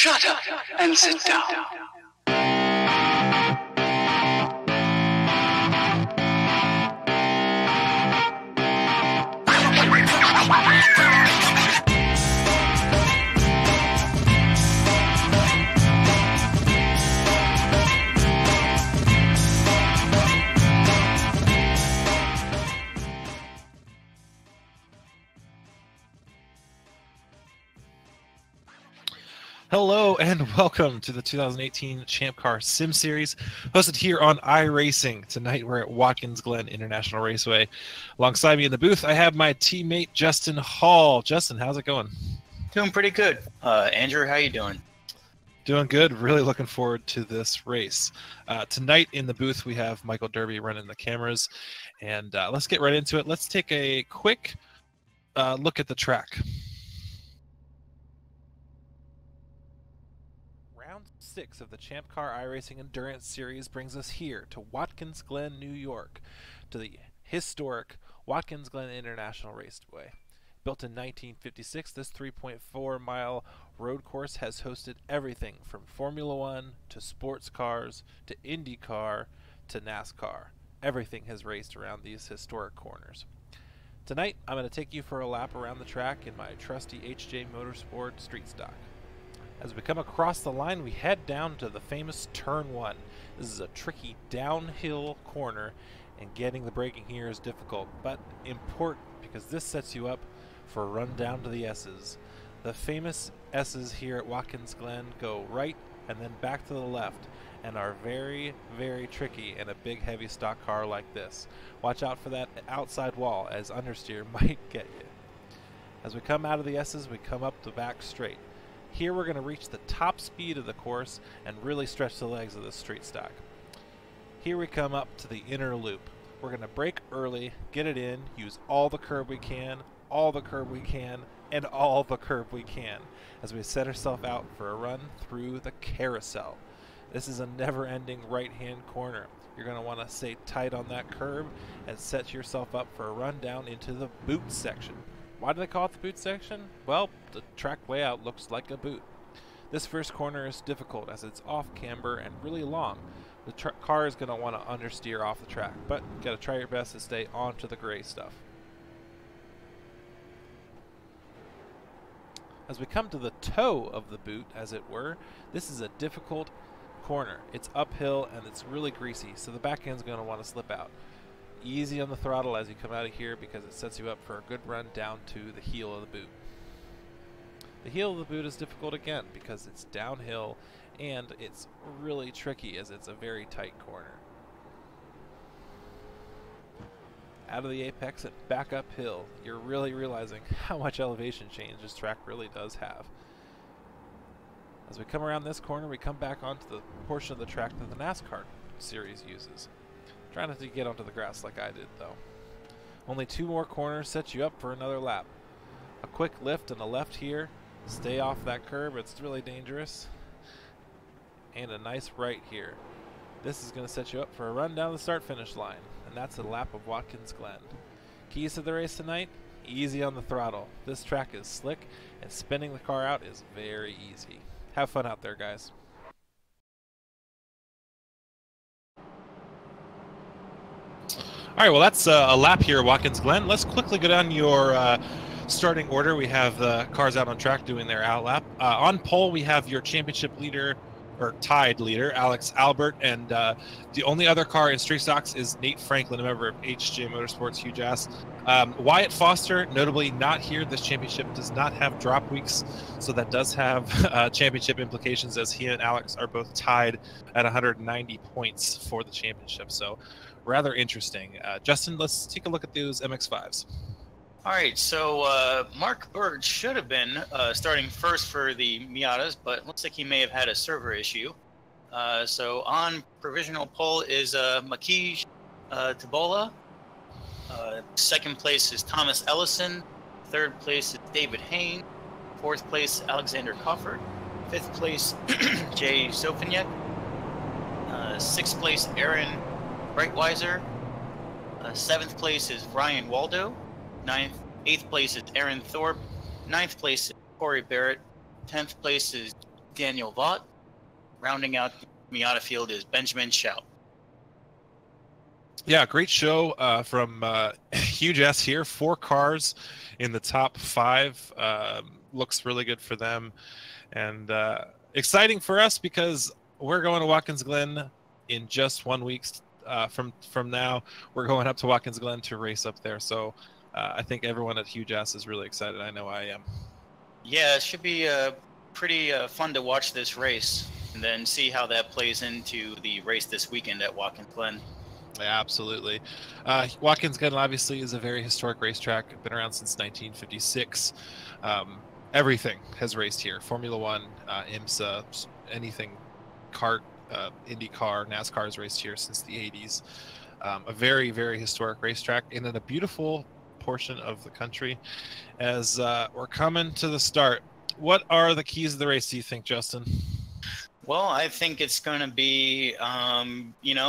Shut up and sit down. Hello and welcome to the 2018 ChampCar Sim Series, hosted here on iRacing. Tonight we're at Watkins Glen International Raceway. Alongside me in the booth, I have my teammate Justin Hall. Justin, how's it going? Doing pretty good. Andrew, how you doing? Doing good. Really looking forward to this race. Tonight in the booth we have Michael Derby running the cameras, and let's get right into it. Let's take a quick look at the track. Round 6 of the ChampCar iRacing Endurance Series brings us here to Watkins Glen, New York, to the historic Watkins Glen International Raceway. Built in 1956, this 3.4-mile road course has hosted everything from Formula One to sports cars to IndyCar to NASCAR. Everything has raced around these historic corners. Tonight, I'm going to take you for a lap around the track in my trusty HJ Motorsport street stock. As we come across the line, we head down to the famous Turn 1. This is a tricky downhill corner, and getting the braking here is difficult, but important because this sets you up for a run down to the S's. The famous S's here at Watkins Glen go right and then back to the left, and are very, very tricky in a big heavy stock car like this. Watch out for that outside wall, as understeer might get you. As we come out of the S's, we come up the back straight. Here we're going to reach the top speed of the course and really stretch the legs of the street stock. Here we come up to the inner loop. We're going to brake early, get it in, use all the curb we can, all the curb we can, and all the curb we can as we set ourselves out for a run through the carousel. This is a never-ending right-hand corner. You're going to want to stay tight on that curb and set yourself up for a run down into the boot section. Why do they call it the boot section? Well, the track layout looks like a boot. This first corner is difficult as it's off camber and really long. The car is going to want to understeer off the track, but you got to try your best to stay onto the gray stuff. As we come to the toe of the boot, as it were, this is a difficult corner. It's uphill and it's really greasy, so the back end's going to want to slip out. Easy on the throttle as you come out of here because it sets you up for a good run down to the heel of the boot. The heel of the boot is difficult again because it's downhill and it's really tricky as it's a very tight corner. Out of the apex and back uphill, you're really realizing how much elevation change this track really does have. As we come around this corner, we come back onto the portion of the track that the NASCAR series uses. Try not to get onto the grass like I did, though. Only 2 more corners set you up for another lap. A quick lift and a left here. Stay off that curb, it's really dangerous. And a nice right here. This is going to set you up for a run down the start-finish line, and that's a lap of Watkins Glen. Keys to the race tonight? Easy on the throttle. This track is slick, and spinning the car out is very easy. Have fun out there, guys. All right, well, that's a lap here at Watkins Glen. Let's quickly go down your starting order. We have the cars out on track doing their out lap. On pole, we have your championship leader, or tied leader, Alex Albert, and the only other car in street stocks is Nate Franklin, a member of HJ Motorsports, huge ass. Wyatt Foster, notably not here. This championship does not have drop weeks, so that does have championship implications as he and Alex are both tied at 190 points for the championship. So rather interesting. Justin, let's take a look at those MX-5s. All right, so Mark Bird should have been starting first for the Miatas, but looks like he may have had a server issue. So on provisional pole is Makij Tabola. Second place is Thomas Ellison. Third place is David Hain. Fourth place, Alexander Coffert. Fifth place, Jay Sofiniak. Sixth place, Aaron Breitweiser. Seventh place is Ryan Waldo. Eighth place is Aaron Thorpe. Ninth place is Corey Barrett. 10th place is Daniel Vaught. Rounding out the Miata field is Benjamin Shout. Yeah, great show from Huge S here. 4 cars in the top 5. Looks really good for them. And exciting for us because we're going to Watkins Glen in just 1 week from now. We're going up to Watkins Glen to race up there. So I think everyone at Huge S is really excited. I know I am. Yeah, it should be pretty fun to watch this race and then see how that plays into the race this weekend at Watkins Glen. Yeah, absolutely. Watkins Glen obviously is a very historic racetrack. Been around since 1956. Everything has raced here. Formula One, IMSA, anything, kart, IndyCar, NASCAR has raced here since the 80s. A very, very historic racetrack and in a beautiful portion of the country. As we're coming to the start, what are the keys of the race, do you think, Justin? Well, I think it's going to be,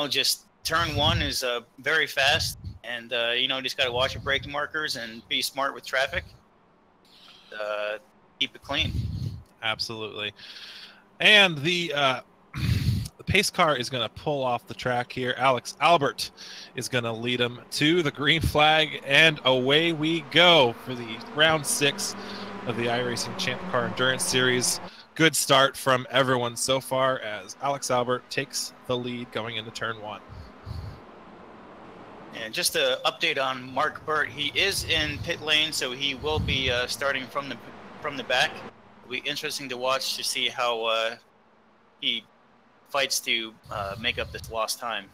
just turn 1 is very fast. And, just got to watch your braking markers and be smart with traffic. Keep it clean. Absolutely. And the pace car is going to pull off the track here. Alex Albert is going to lead him to the green flag, and away we go for the round 6 of the iRacing ChampCar Endurance Series. Good start from everyone so far as Alex Albert takes the lead going into turn 1. And just an update on Mark Burt, he is in pit lane, so he will be starting from the back. It'll be interesting to watch to see how he fights to make up this lost time.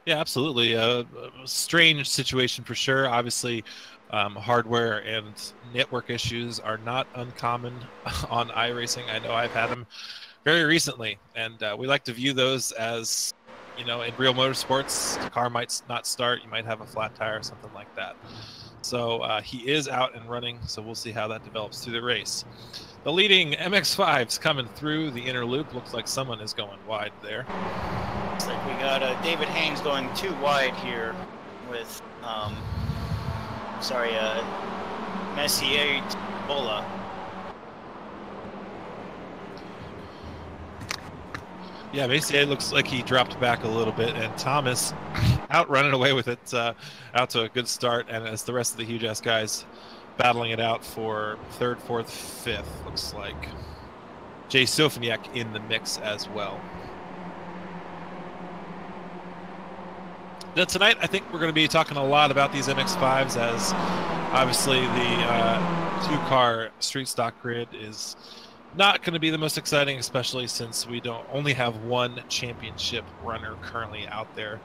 Yeah, absolutely. A strange situation for sure. Obviously, hardware and network issues are not uncommon on iRacing. I know I've had them very recently, and we like to view those as, in real motorsports, the car might not start. You might have a flat tire or something like that. So he is out and running, so we'll see how that develops through the race. The leading MX-5's coming through the inner loop. Looks like someone is going wide there. Looks like we got David Haynes going too wide here with, Messier Bola. Yeah, Messier looks like he dropped back a little bit, and Thomas out running away with it, out to a good start, and as the rest of the Huge S guys battling it out for 3rd, 4th, 5th, looks like Jay Sofiniak in the mix as well. Now tonight, I think we're going to be talking a lot about these MX-5s, as obviously the 2-car street stock grid is not going to be the most exciting, especially since we don't only have one championship runner currently out there.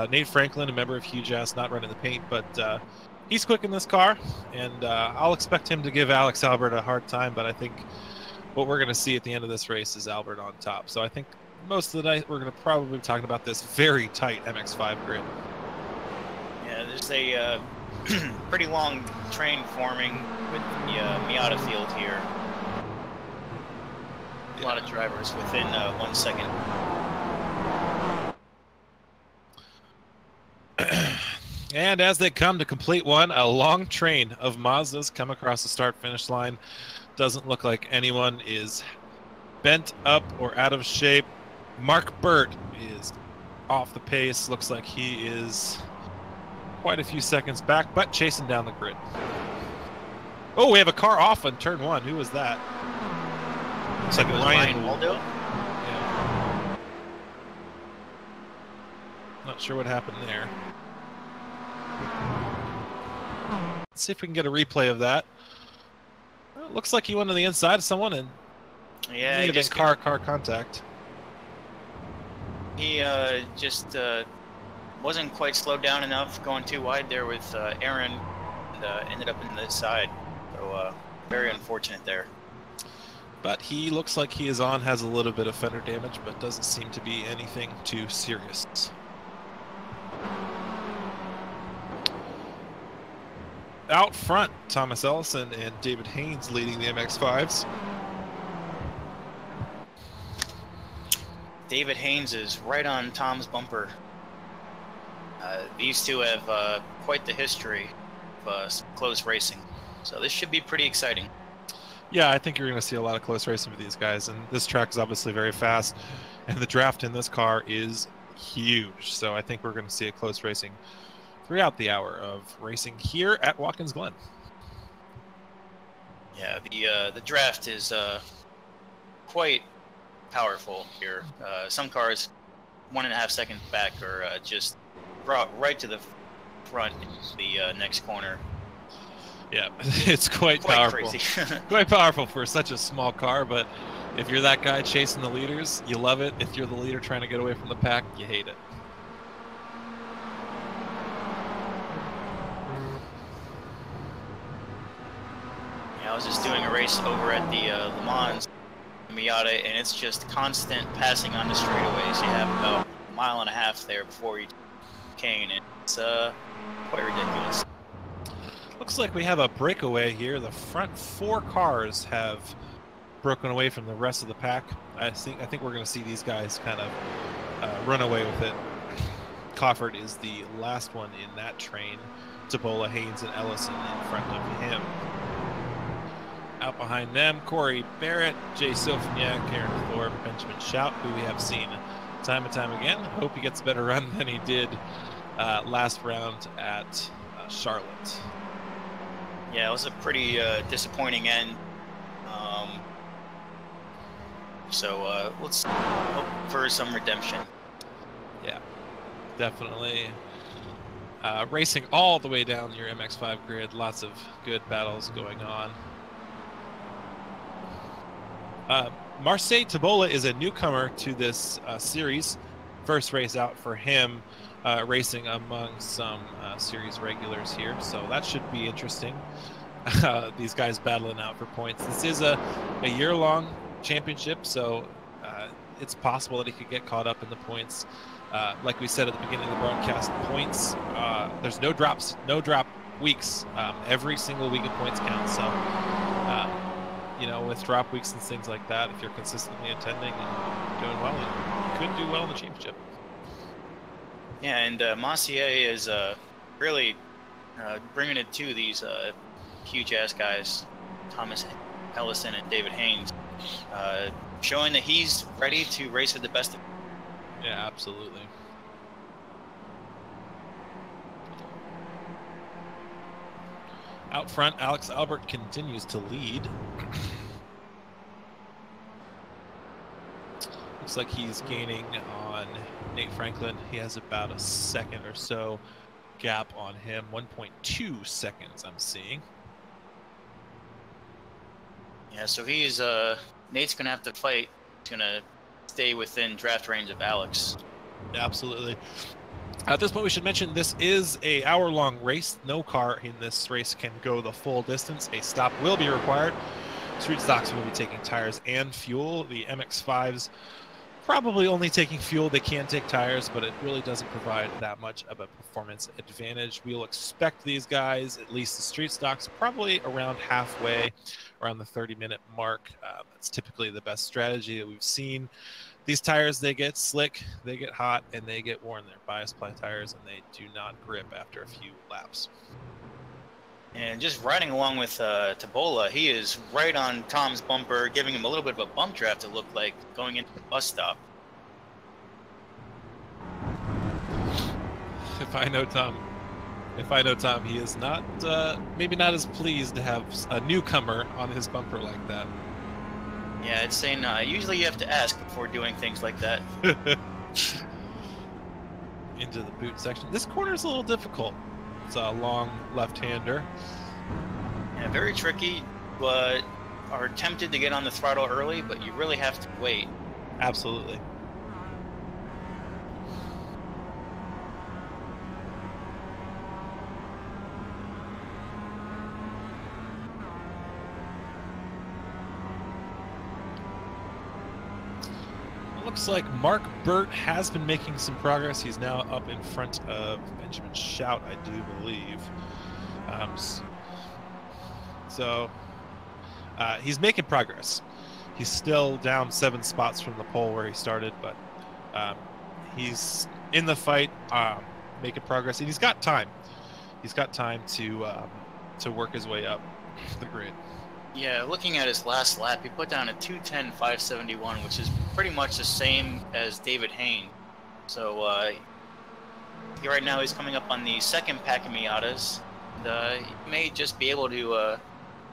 Nate Franklin, a member of Huge S, not running the paint, but he's quick in this car, and I'll expect him to give Alex Albert a hard time, but I think what we're going to see at the end of this race is Albert on top. So I think most of the night we're going to probably be talking about this very tight MX-5 grid. Yeah, there's a pretty long train forming with the Miata field here. A lot of drivers within 1 second. And as they come to complete one, a long train of Mazdas come across the start-finish line. Doesn't look like anyone is bent up or out of shape. Mark Burt is off the pace. Looks like he is quite a few seconds back, but chasing down the grid. Oh, we have a car off on turn 1. Who was that? Looks like Ryan Waldo. Yeah. Not sure what happened there. Let's see if we can get a replay of that. Well, it looks like he went on the inside of someone and he just car contact. He just wasn't quite slowed down enough, going too wide there with Aaron, and ended up in the side. So very unfortunate there. But he looks like he is on, has a little bit of fender damage, but doesn't seem to be anything too serious. Out front, Thomas Ellison and David Haynes leading the MX-5s. David Haynes is right on Tom's bumper. These two have quite the history of close racing, so this should be pretty exciting. Yeah, I think you're going to see a lot of close racing with these guys, and this track is obviously very fast, and the draft in this car is huge. So I think we're going to see a close racing throughout the hour of racing here at Watkins Glen. Yeah, the draft is quite powerful here. Some cars 1.5 seconds back are just brought right to the front in the next corner. Yeah, it's quite powerful. Crazy. Quite powerful for such a small car, but if you're that guy chasing the leaders, you love it. If you're the leader trying to get away from the pack, you hate it. Yeah, I was just doing a race over at the Le Mans Miata, and it's just constant passing on the straightaways. You have about 1.5 miles there before you cane, and it's quite ridiculous. Looks like we have a breakaway here. The front 4 cars have broken away from the rest of the pack. I think we're going to see these guys kind of run away with it. Cofford is the last one in that train. Tabola, Haynes, and Ellison in front of him. Out behind them, Corey Barrett, Jay Sofignac, Aaron Thorpe, Benjamin Shout, who we have seen time and time again. I hope he gets a better run than he did last round at Charlotte. Yeah, it was a pretty disappointing end. So let's hope for some redemption. Yeah, definitely. Racing all the way down your MX5 grid. Lots of good battles going on. Marseille Tabola is a newcomer to this series. First race out for him, racing among some series regulars here. So that should be interesting. These guys battling out for points. This is a year-long championship, so it's possible that he could get caught up in the points. Like we said at the beginning of the broadcast, points, there's no drop weeks. Every single week of points counts. So, with drop weeks and things like that, if you're consistently attending and doing well, you could do well in the championship. Yeah, and Massier is really bringing it to these huge-ass guys, Thomas Ellison and David Haynes, showing that he's ready to race with the best of them. Yeah, absolutely. Out front, Alex Albert continues to lead. Looks like he's gaining on Nate Franklin. He has about a second or so gap on him. 1.2 seconds I'm seeing. Yeah, so he's Nate's gonna have to fight. He's gonna stay within draft range of Alex. Absolutely. At this point, we should mention this is a hour-long race. No car in this race can go the full distance. A stop will be required. Street stocks will be taking tires and fuel. The MX-5s probably only taking fuel. They can take tires, but it really doesn't provide that much of a performance advantage. We'll expect these guys, at least the street stocks, probably around halfway, around the 30-minute mark. That's typically the best strategy that we've seen. These tires, they get slick, they get hot, and they get worn. They're bias ply tires, and they do not grip after a few laps. And just riding along with Tabola, he is right on Tom's bumper, giving him a little bit of a bump draft, it looked like, going into the bus stop. If I know Tom, he is not, maybe not as pleased to have a newcomer on his bumper like that. Yeah, it's saying usually you have to ask before doing things like that. Into the boot section. This corner is a little difficult. It's a long left-hander. Yeah, very tricky, but are tempted to get on the throttle early, but you really have to wait. Absolutely. Looks like Mark Burt has been making some progress. He's now up in front of Benjamin Shout, I do believe. He's making progress. He's still down 7 spots from the pole where he started, but he's in the fight, making progress, and he's got time. He's got time to work his way up the grid. Yeah, looking at his last lap, he put down a 2:10.571, which is pretty much the same as David Hayne. So right now he's coming up on the second pack of Miatas. And, he may just be able to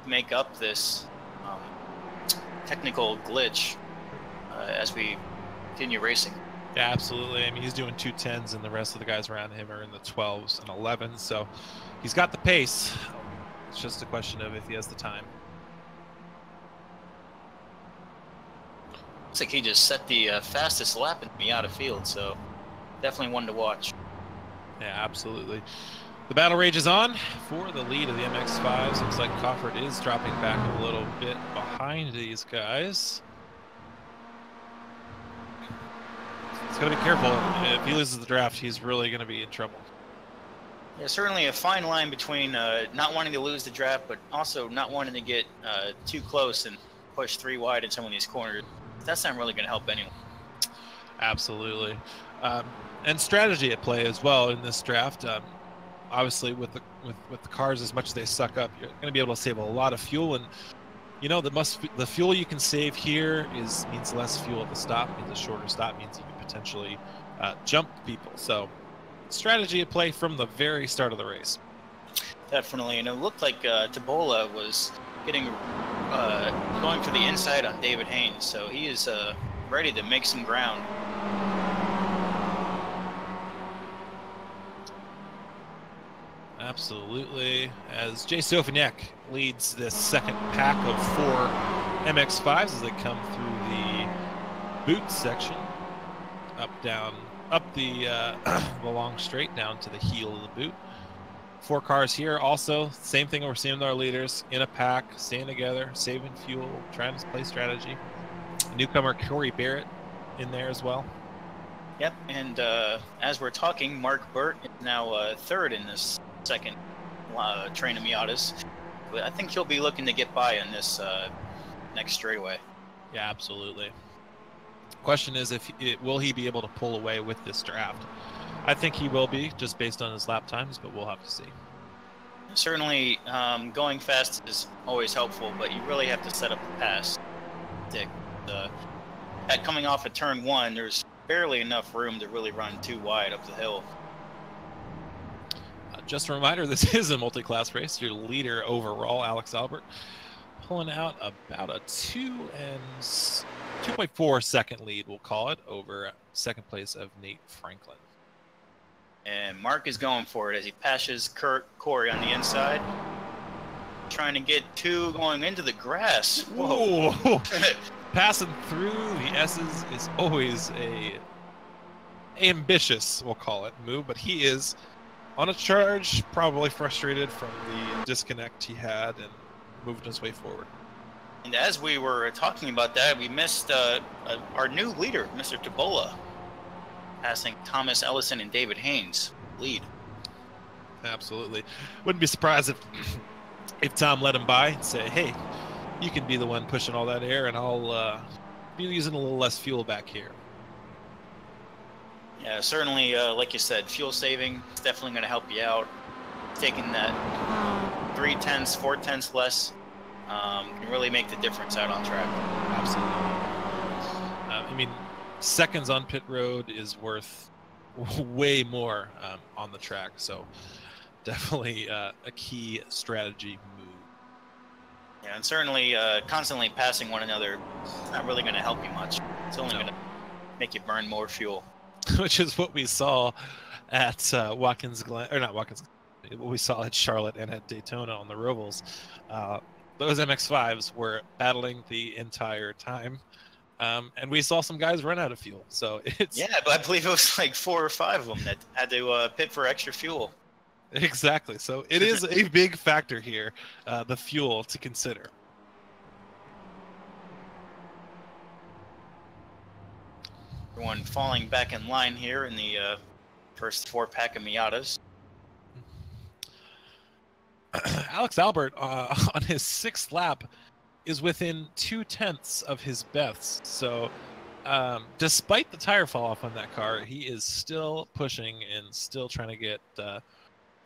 make up this technical glitch as we continue racing. Yeah, absolutely. I mean, he's doing 2:10s, and the rest of the guys around him are in the 12s and 11s. So he's got the pace. It's just a question of if he has the time. Looks like he just set the fastest lap in the Miata field, so definitely one to watch. Yeah, absolutely. The battle rages on for the lead of the MX-5s. Looks like Crawford is dropping back a little bit behind these guys. He's got to be careful. If he loses the draft, he's really going to be in trouble. Yeah, certainly a fine line between not wanting to lose the draft, but also not wanting to get too close and push 3 wide in some of these corners. That's not really going to help anyone. Absolutely. And strategy at play as well in this draft. Obviously, with the cars, as much as they suck up, you're going to be able to save a lot of fuel. And you know, the fuel you can save here means less fuel at the stop. Means a shorter stop means you can potentially jump people. So strategy at play from the very start of the race. Definitely, and it looked like Tabola was getting going for the inside on David Haynes, so he is ready to make some ground. Absolutely, as Jay Sofiniak leads this second pack of 4 MX-5s as they come through the boot section, up the the long straight down to the heel of the boot. 4 cars here, also same thing we're seeing with our leaders, in a pack, staying together, saving fuel, trying to play strategy. Newcomer Corey Barrett in there as well. Yep, and as we're talking, Mark Burt is now third in this second train of Miatas. But I think he'll be looking to get by on this next straightaway. Yeah, absolutely. Question is, will he be able to pull away with this draft? I think he will be, just based on his lap times, but we'll have to see. Certainly, going fast is always helpful, but you really have to set up the pass. Coming off of turn 1, there's barely enough room to really run too wide up the hill. Just a reminder, this is a multi-class race. Your leader overall, Alex Albert, pulling out about a 2.4 second lead, we'll call it, over second place of Nate Franklin. And Mark is going for it as he passes Corey on the inside. Trying to get 2 going into the grass. Whoa! Passing through the S's is always a ambitious, we'll call it, move, but he is on a charge, probably frustrated from the disconnect he had, and moving his way forward. And as we were talking about that, we missed our new leader, Mr. Tabola, passing Thomas Ellison and David Haynes lead. Absolutely. Wouldn't be surprised if Tom let him by and say, hey, you can be the one pushing all that air, and I'll be using a little less fuel back here. Yeah, certainly, like you said, fuel saving is definitely going to help you out. Taking that 3/10, 4/10 less can really make the difference out on track. Absolutely. I mean, seconds on pit road is worth way more on the track, so definitely a key strategy move. Yeah, and certainly constantly passing one another is not really going to help you much. It's only going to make you burn more fuel. Which is what we saw at Watkins Glen, or not Watkins, what we saw at Charlotte and at Daytona on the Rovals. Those MX-5s were battling the entire time. And we saw some guys run out of fuel. So it's... Yeah, but I believe it was like 4 or 5 of them that had to pit for extra fuel. Exactly. So it is a big factor here, the fuel to consider. Everyone falling back in line here in the first 4 pack of Miatas. Alex Albert on his 6th lap is within 0.2 of his best. So despite the tire fall off on that car, he is still pushing and still trying to get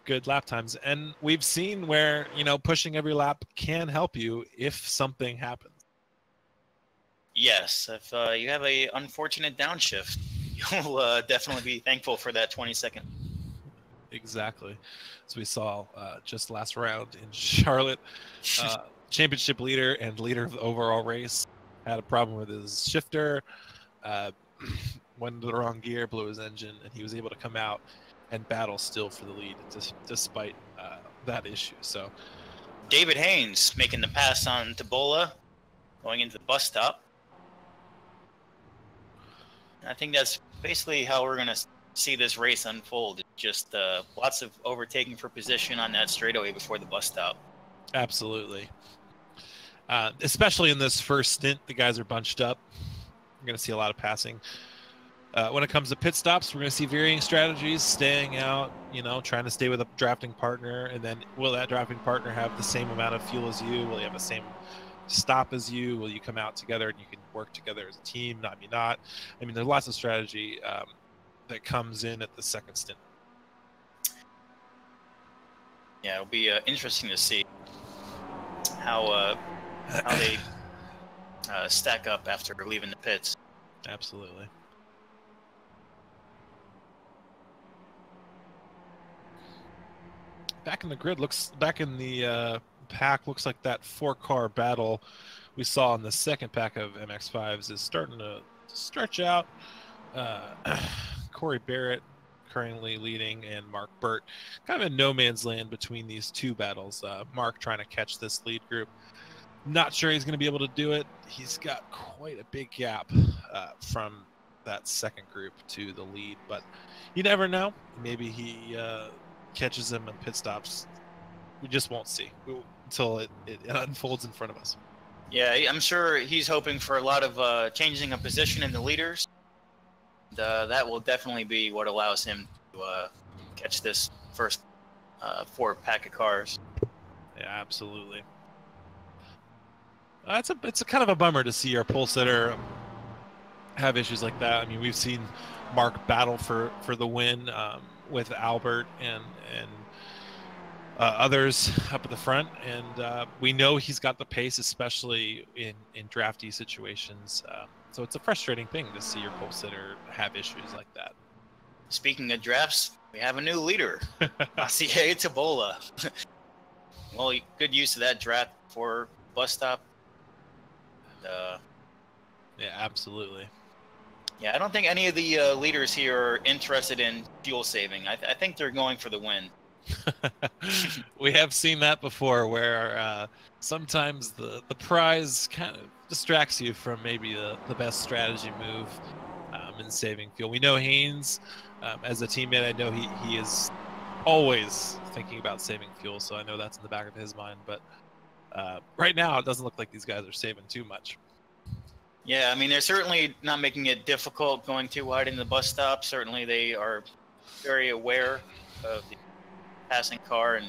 good lap times. And we've seen where, you know, pushing every lap can help you if something happens. Yes, if you have a unfortunate downshift, you'll definitely be thankful for that 20-second. Exactly. As we saw just last round in Charlotte, championship leader and leader of the overall race had a problem with his shifter, went into the wrong gear, blew his engine, and he was able to come out and battle still for the lead despite that issue. So David Haynes making the pass on Tabola, going into the bus stop. I think that's basically how we're going to see this race unfold. Just lots of overtaking for position on that straightaway before the bus stop. Absolutely. Especially in this first stint, the guys are bunched up. We're going to see a lot of passing. When it comes to pit stops, we're going to see varying strategies, staying out, you know, trying to stay with a drafting partner. And then will that drafting partner have the same amount of fuel as you? Will he have the same stop as you? Will you come out together and you can work together as a team? Not. I mean, there's lots of strategy that comes in at the second stint. Yeah, it'll be interesting to see how they stack up after leaving the pits. Absolutely. Back in the grid back in the pack looks like that 4-car battle we saw in the second pack of MX-5s is starting to stretch out. Corey Barrett currently leading, and Mark Burt kind of in no man's land between these two battles. Mark trying to catch this lead group. Not sure he's going to be able to do it. He's got quite a big gap from that second group to the lead, but you never know. Maybe he catches him in pit stops. We just won't see until it unfolds in front of us. Yeah, I'm sure he's hoping for a lot of changing of position in the leaders. That will definitely be what allows him to catch this first 4 pack of cars. Yeah, absolutely. It's a kind of a bummer to see our pole sitter have issues like that. I mean, we've seen Mark battle for the win with Albert and others up at the front, and we know he's got the pace, especially in drafty situations. So it's a frustrating thing to see your pole sitter have issues like that. Speaking of drafts, we have a new leader, Asier Tabola. Well, good use of that draft for bus stop. Yeah, absolutely. Yeah, I don't think any of the leaders here are interested in fuel saving. I think they're going for the win. We have seen that before, where sometimes the prize kind of distracts you from maybe the best strategy move in saving fuel. We know Haynes, as a teammate, I know he is always thinking about saving fuel, so I know that's in the back of his mind. But right now, it doesn't look like these guys are saving too much. Yeah, I mean, they're certainly not making it difficult going too wide in the bus stop. Certainly, they are very aware of the passing car and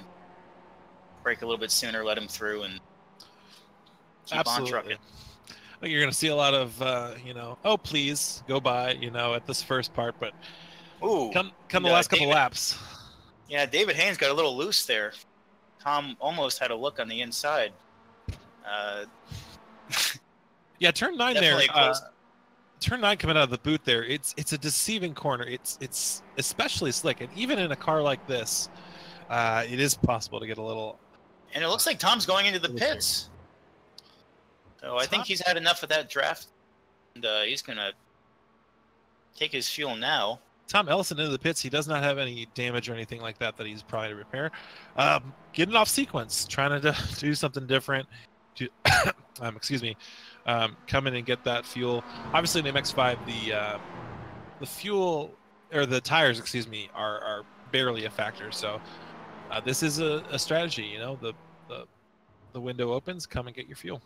brake a little bit sooner, let him through, and keep on trucking. You're going to see a lot of, oh, please, go by, at this first part, but come the last couple laps. Yeah, David Haynes got a little loose there. Tom almost had a look on the inside. Yeah, turn 9 there. Turn 9 coming out of the boot there. It's a deceiving corner. It's especially slick, and even in a car like this, it is possible to get a little. And it looks like Tom's going into the pits. So I think he's had enough of that draft, and he's gonna take his fuel now. Tom Ellison into the pits. He does not have any damage or anything like that he's probably to repair. Getting off sequence, trying to do something different. Excuse me. Come in and get that fuel. Obviously, in MX-5, the fuel or the tires, are barely a factor. So this is a strategy. The window opens. Come and get your fuel.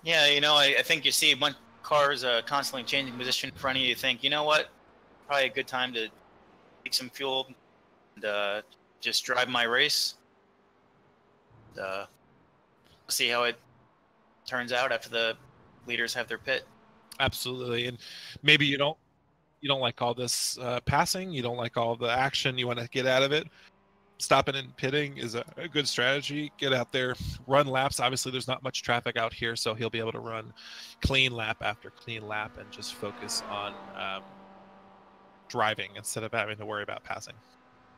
Yeah, I think you see a bunch of cars constantly changing position in front of you. You think, you know what? Probably a good time to take some fuel and just drive my race. See how it turns out after the leaders have their pit. Absolutely. And maybe you don't like all this passing, you don't like all the action, you want to get out of it. stopping and pitting is a good strategy. Get out there, run laps. Obviously, there's not much traffic out here, so he'll be able to run clean lap after clean lap and just focus on driving instead of having to worry about passing.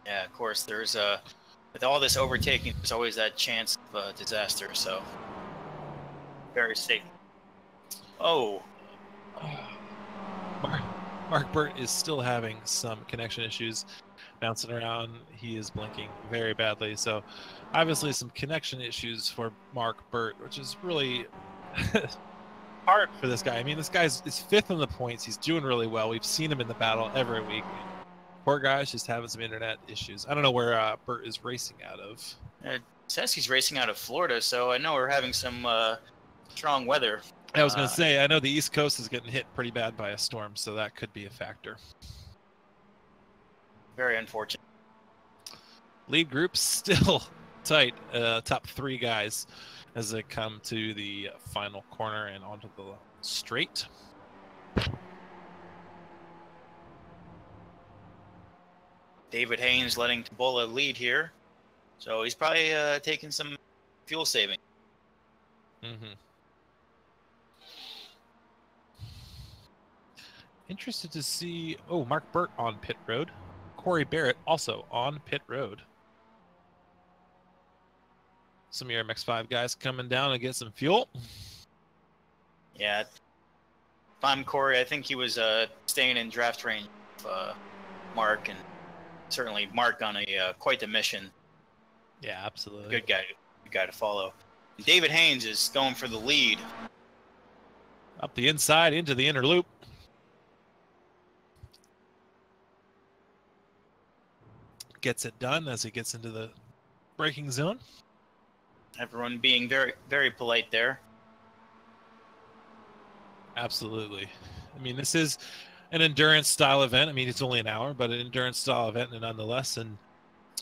Yeah, of course. There's with all this overtaking, there's always that chance of disaster. So very safe. Oh, Mark Burt is still having some connection issues, bouncing around. He is blinking very badly. So obviously some connection issues for Mark Burt, which is really hard for this guy. I mean, this guy's is 5th in the points. He's doing really well. We've seen him in the battle every week. Poor guy's just having some internet issues. I don't know where Burt is racing out of. it says he's racing out of Florida, so I know we're having some strong weather. I was going to say, I know the East Coast is getting hit pretty bad by a storm, so that could be a factor. Very unfortunate. Lead group still tight. Top 3 guys as they come to the final corner and onto the straight. David Haynes letting Tabola lead here. So he's probably taking some fuel saving. Mm-hmm. Interested to see, Mark Burt on pit road. Corey Barrett also on pit road. Some of your MX-5 guys coming down to get some fuel. Yeah. If I'm Corey, I think he was staying in draft range of Mark, and certainly Mark on a quite the mission. Yeah, absolutely. Good guy to follow. And David Haynes is going for the lead. Up the inside into the inner loop. Gets it done as he gets into the braking zone. Everyone being very, very polite there. Absolutely. I mean, this is an endurance style event. I mean, it's only an hour, but an endurance style event nonetheless. And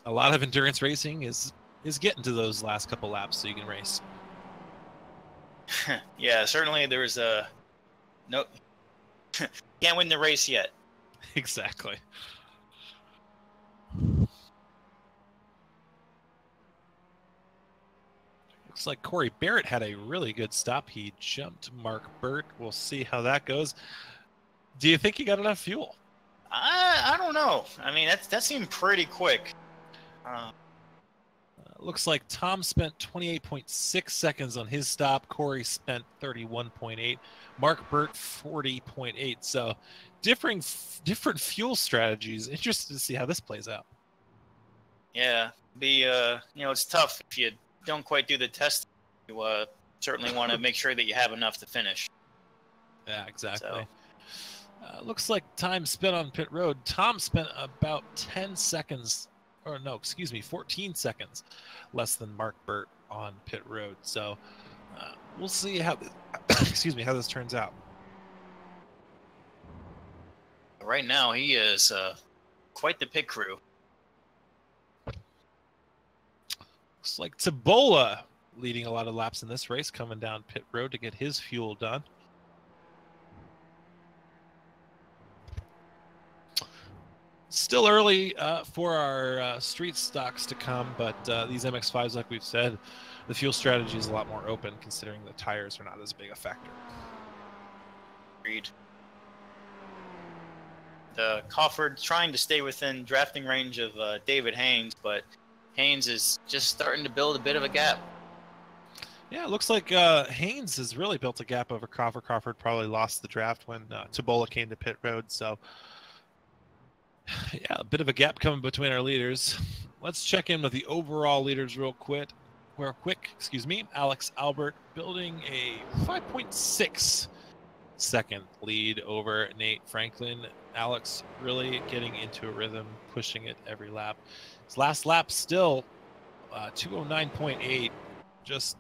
a lot of endurance racing is getting to those last couple laps so you can race. Yeah, certainly there's no can't win the race yet. Exactly. Looks like Corey Barrett had a really good stop. He jumped Mark Burt. We'll see how that goes. Do you think he got enough fuel? I don't know. I mean, that seemed pretty quick. Looks like Tom spent 28.6 seconds on his stop. Corey spent 31.8. Mark Burt 40.8. So different fuel strategies. Interested to see how this plays out. Yeah, it's tough if you don't quite do the test. You certainly want to make sure that you have enough to finish. Yeah, exactly. So. Looks like time spent on pit road. Tom spent about 10 seconds, or no, excuse me, 14 seconds less than Mark Burt on pit road. So we'll see how how this turns out. Right now, he is quite the pit crew. Looks like Tabola leading a lot of laps in this race, coming down pit road to get his fuel done. Still early for our street stocks to come, but these MX-5s, like we've said, the fuel strategy is a lot more open considering the tires are not as big a factor. Agreed. The Crawford trying to stay within drafting range of David Haynes, but Haynes is just starting to build a bit of a gap. Yeah, it looks like Haynes has really built a gap over Crawford. Crawford probably lost the draft when Tabola came to pit road, so yeah, a bit of a gap coming between our leaders. Let's check in with the overall leaders real quick. Alex Albert building a 5.6 second lead over Nate Franklin. Alex really getting into a rhythm, pushing it every lap. His last lap still 209.8, just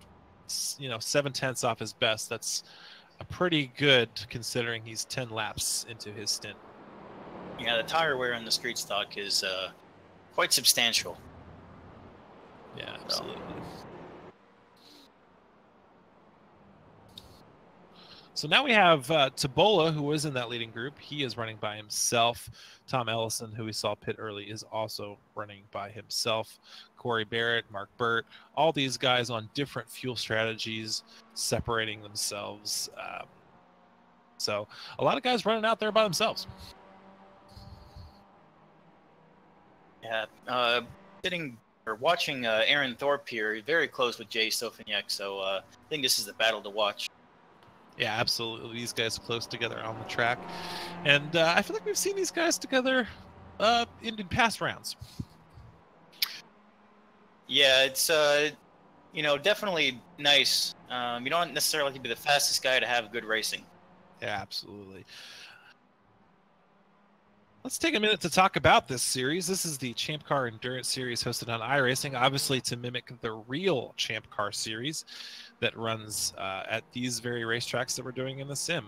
0.7 off his best. That's a pretty good considering he's 10 laps into his stint. Yeah, the tire wear on the street stock is quite substantial. Yeah, absolutely. So now we have Tabola, who was in that leading group. He is running by himself. Tom Ellison, who we saw pit early, is also running by himself. Corey Barrett, Mark Burt, all these guys on different fuel strategies, separating themselves. So a lot of guys running out there by themselves. Yeah, sitting or watching Aaron Thorpe here, very close with Jay Sofiniak, so I think this is the battle to watch. Yeah, absolutely. These guys close together on the track. And I feel like we've seen these guys together in past rounds. Yeah, it's definitely nice. You don't necessarily have to be the fastest guy to have good racing. Yeah, absolutely. Let's take a minute to talk about this series. This is the ChampCar Endurance Series hosted on iRacing, obviously to mimic the real ChampCar series that runs at these very racetracks that we're doing in the sim.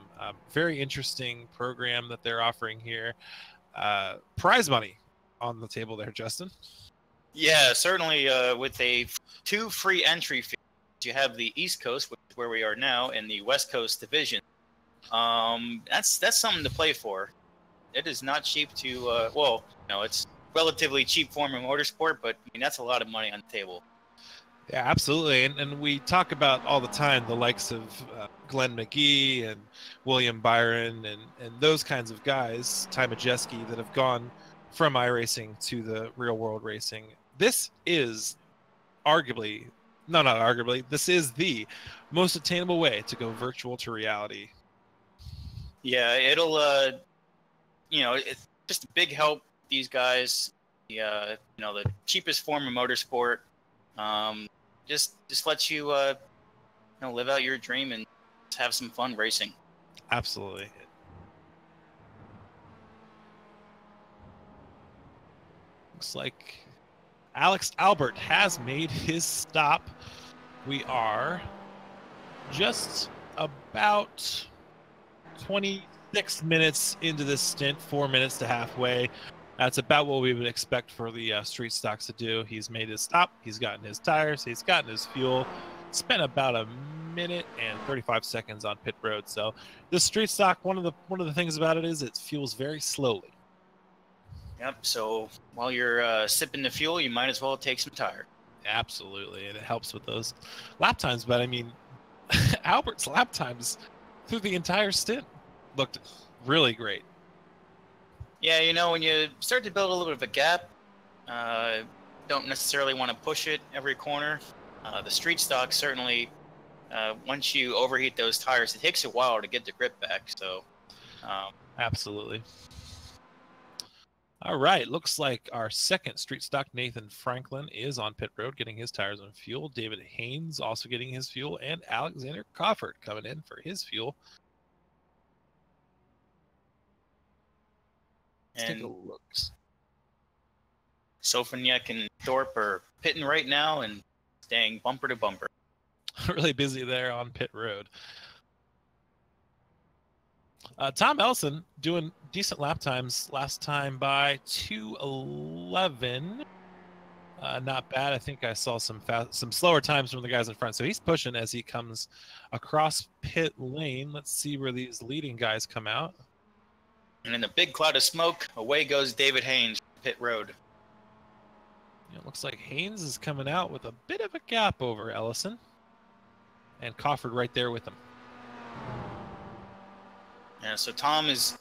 Very interesting program that they're offering here. Prize money on the table there, Justin. Yeah, certainly with 2 free entry fees. You have the East Coast, which is where we are now, and the West Coast division. That's something to play for. It is not cheap to, it's relatively cheap form of motorsport, but I mean, that's a lot of money on the table. Yeah, absolutely. And we talk about all the time the likes of Glen McGee and William Byron and those kinds of guys, Ty Majeski, that have gone from iRacing to the real world racing. This is this is the most attainable way to go virtual to reality. Yeah, it'll, it's just a big help. These guys, the cheapest form of motorsport, just lets you, live out your dream and have some fun racing. Absolutely. Looks like Alex Albert has made his stop. We are just about 26 minutes into this stint, 4 minutes to halfway. That's about what we would expect for the street stocks to do. He's made his stop. He's gotten his tires. He's gotten his fuel. Spent about a minute and 35 seconds on pit road. So this street stock, one of the things about it is it fuels very slowly. Yep. So while you're sipping the fuel, you might as well take some tire. Absolutely, and it helps with those lap times. But I mean, Albert's lap times through the entire stint looked really great. Yeah, when you start to build a little bit of a gap, don't necessarily want to push it every corner. The street stock certainly, once you overheat those tires, it takes a while to get the grip back. So, absolutely. All right, looks like our second street stock, Nathan Franklin, is on pit road getting his tires and fuel. David Haynes also getting his fuel, and Alexander Coffert coming in for his fuel. Let's take a look. Sofiniak and Thorpe are pitting right now and staying bumper to bumper. Really busy there on pit road. Tom Ellison doing decent lap times last time by 2:11. Not bad. I think I saw some slower times from the guys in front. So he's pushing as he comes across pit lane. Let's see where these leading guys come out. And in a big cloud of smoke, away goes David Haynes, pit road. It looks like Haynes is coming out with a bit of a gap over Ellison. And Cofford right there with him. Yeah, so Tom is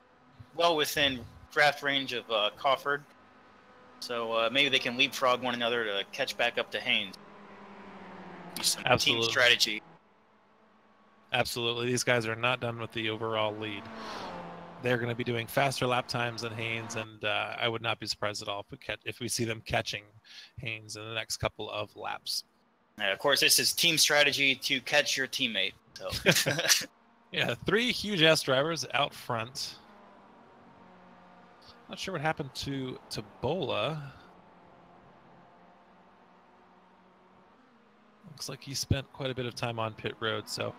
well within draft range of Cofford. So maybe they can leapfrog one another to catch back up to Haynes. Some Absolutely. Team strategy. Absolutely. These guys are not done with the overall lead. They're going to be doing faster lap times than Haynes, and I would not be surprised at all if we see them catching Haynes in the next couple of laps. Of course, this is team strategy to catch your teammate. So. Yeah, 3 huge S drivers out front. Not sure what happened to Bola. Looks like he spent quite a bit of time on pit road, so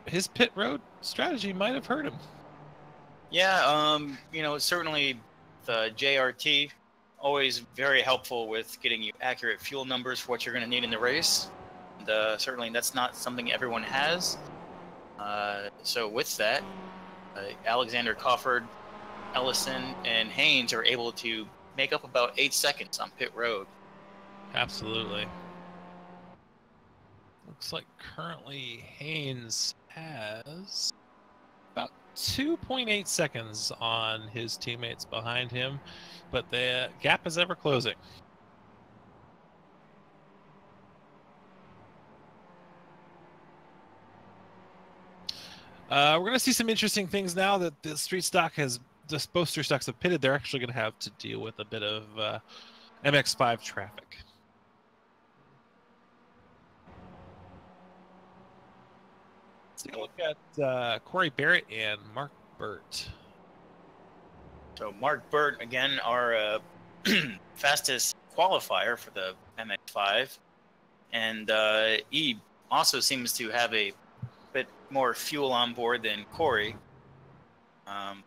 his pit road strategy might have hurt him. Yeah, certainly the JRT, always very helpful with getting you accurate fuel numbers for what you're going to need in the race. And certainly that's not something everyone has. So with that, Alexander Crawford, Ellison, and Haynes are able to make up about 8 seconds on pit road. Absolutely. Looks like currently Haynes has about 2.8 seconds on his teammates behind him, but the gap is ever closing. We're going to see some interesting things now that the street stock has, both street stocks have pitted. They're actually going to have to deal with a bit of MX5 traffic. Let's take a look at Corey Barrett and Mark Burt. So Mark Burt, again, our fastest qualifier for the MX5. And he also seems to have a bit more fuel on board than Corey.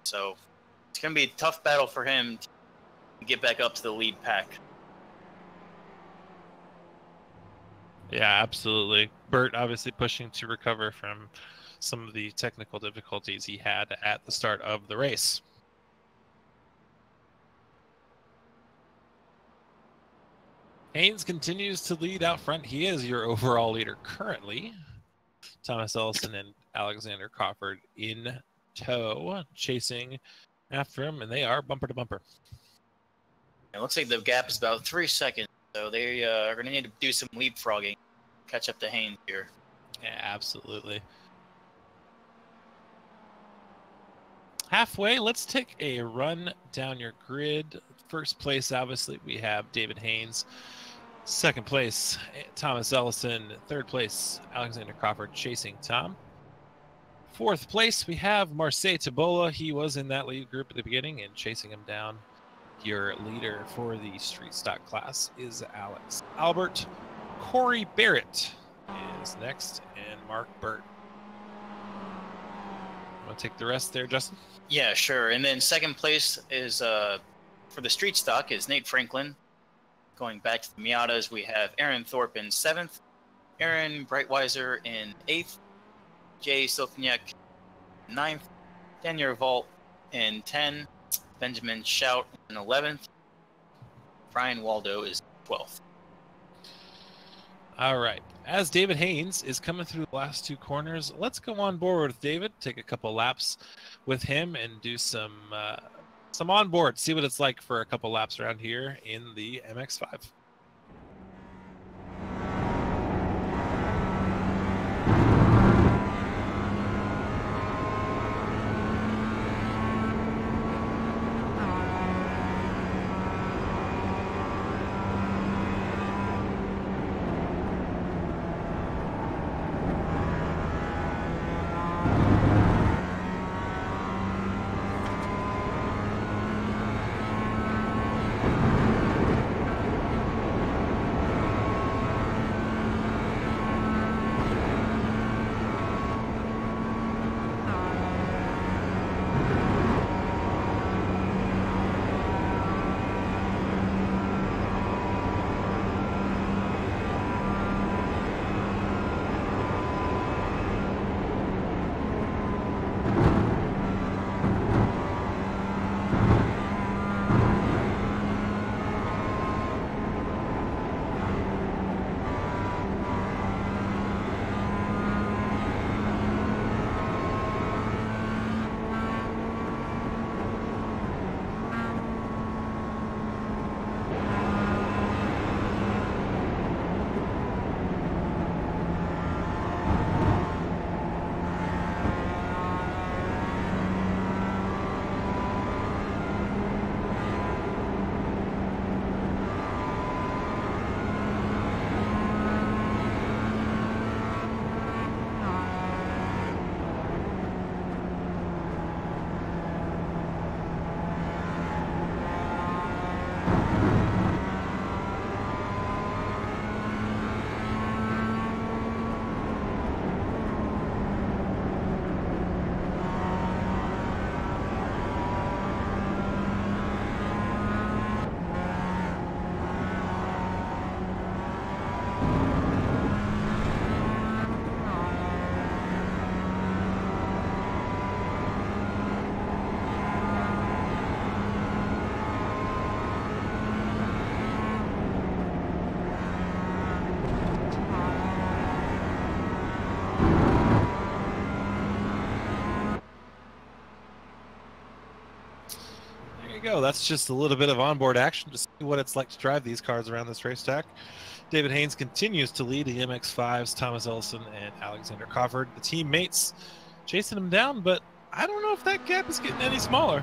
So it's going to be a tough battle for him to get back up to the lead pack. Yeah, absolutely. Burt obviously pushing to recover from some of the technical difficulties he had at the start of the race. Haynes continues to lead out front. He is your overall leader currently. Thomas Ellison and Alexander Crawford in tow, chasing after him, and they are bumper to bumper. It looks like the gap is about 3 seconds, so they are going to need to do some leapfrogging, catch up to Haynes here. Yeah, absolutely. Halfway, let's take a run down your grid. First place, obviously, we have David Haynes. Second place, Thomas Ellison. Third place, Alexander Crawford chasing Tom. Fourth place, we have Marseille Tabola. He was in that lead group at the beginning and chasing him down. Your leader for the street stock class is Alex Albert. Corey Barrett is next, and Mark Burt. Want to take the rest there, Justin? Yeah, sure. And then second place is for the street stock is Nate Franklin. Going back to the Miatas, we have Aaron Thorpe in 7th, Aaron Breitweiser in 8th, Jay Silkiniak in 9th, Daniel Vault in 10, Benjamin Shout in 11th, Brian Waldo is 12th. All right. As David Haynes is coming through the last two corners, let's go on board with David, take a couple laps with him, and do some onboard, see what it's like for a couple laps around here in the MX5. you go. That's just a little bit of onboard action to see what it's like to drive these cars around this racetrack. David Haynes continues to lead the MX-5s, Thomas Ellison and Alexander Crawford. The teammates chasing him down, but I don't know if that gap is getting any smaller.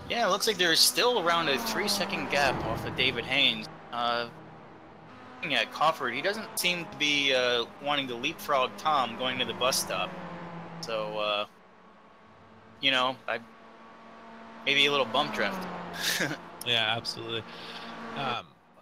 Yeah, it looks like there's still around a 3-second gap off of David Haynes. Looking at Crawford, he doesn't seem to be wanting to leapfrog Tom going to the bus stop. So, maybe a little bump draft. Yeah, absolutely.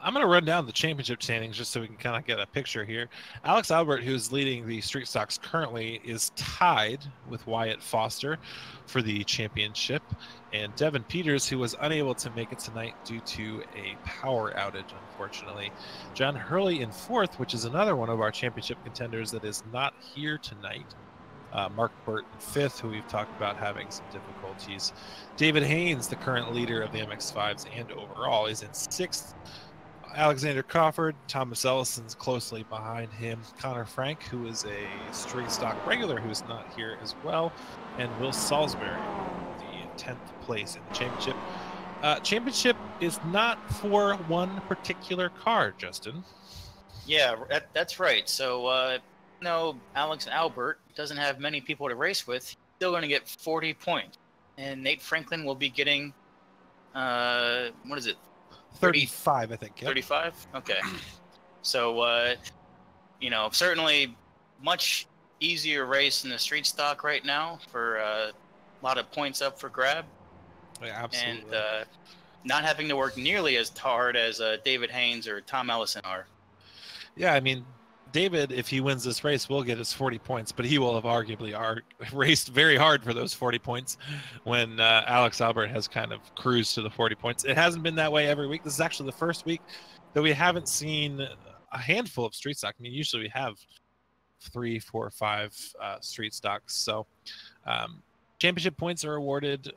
I'm going to run down the championship standings just so we can kind of get a picture here. Alex Albert, who's leading the street stocks currently, is tied with Wyatt Foster for the championship. And Devin Peters, who was unable to make it tonight due to a power outage, unfortunately. John Hurley in fourth, which is another one of our championship contenders that is not here tonight. Mark Burt in fifth, who we've talked about having some difficulties. David Haynes, the current leader of the MX-5s and overall, is in sixth. Alexander Crawford, Thomas Ellison's closely behind him. Connor Frank, who is a straight stock regular who's not here as well. And Will Salisbury, the 10th place in the championship. Championship is not for one particular car, Justin. Yeah, that's right. So, Alex Albert doesn't have many people to race with. He's still going to get 40 points. And Nate Franklin will be getting, what is it? 35, I think. Yep. 35? Okay. So, certainly much easier race in the street stock right now for a lot of points up for grab. Yeah, absolutely. And not having to work nearly as hard as David Haynes or Tom Ellison are. Yeah, I mean, David, if he wins this race, will get his 40 points, but he will have arguably raced very hard for those 40 points when Alex Albert has kind of cruised to the 40 points. It hasn't been that way every week. This is actually the first week that we haven't seen a handful of street stock. I mean, usually we have 3, 4, 5 street stocks. So championship points are awarded.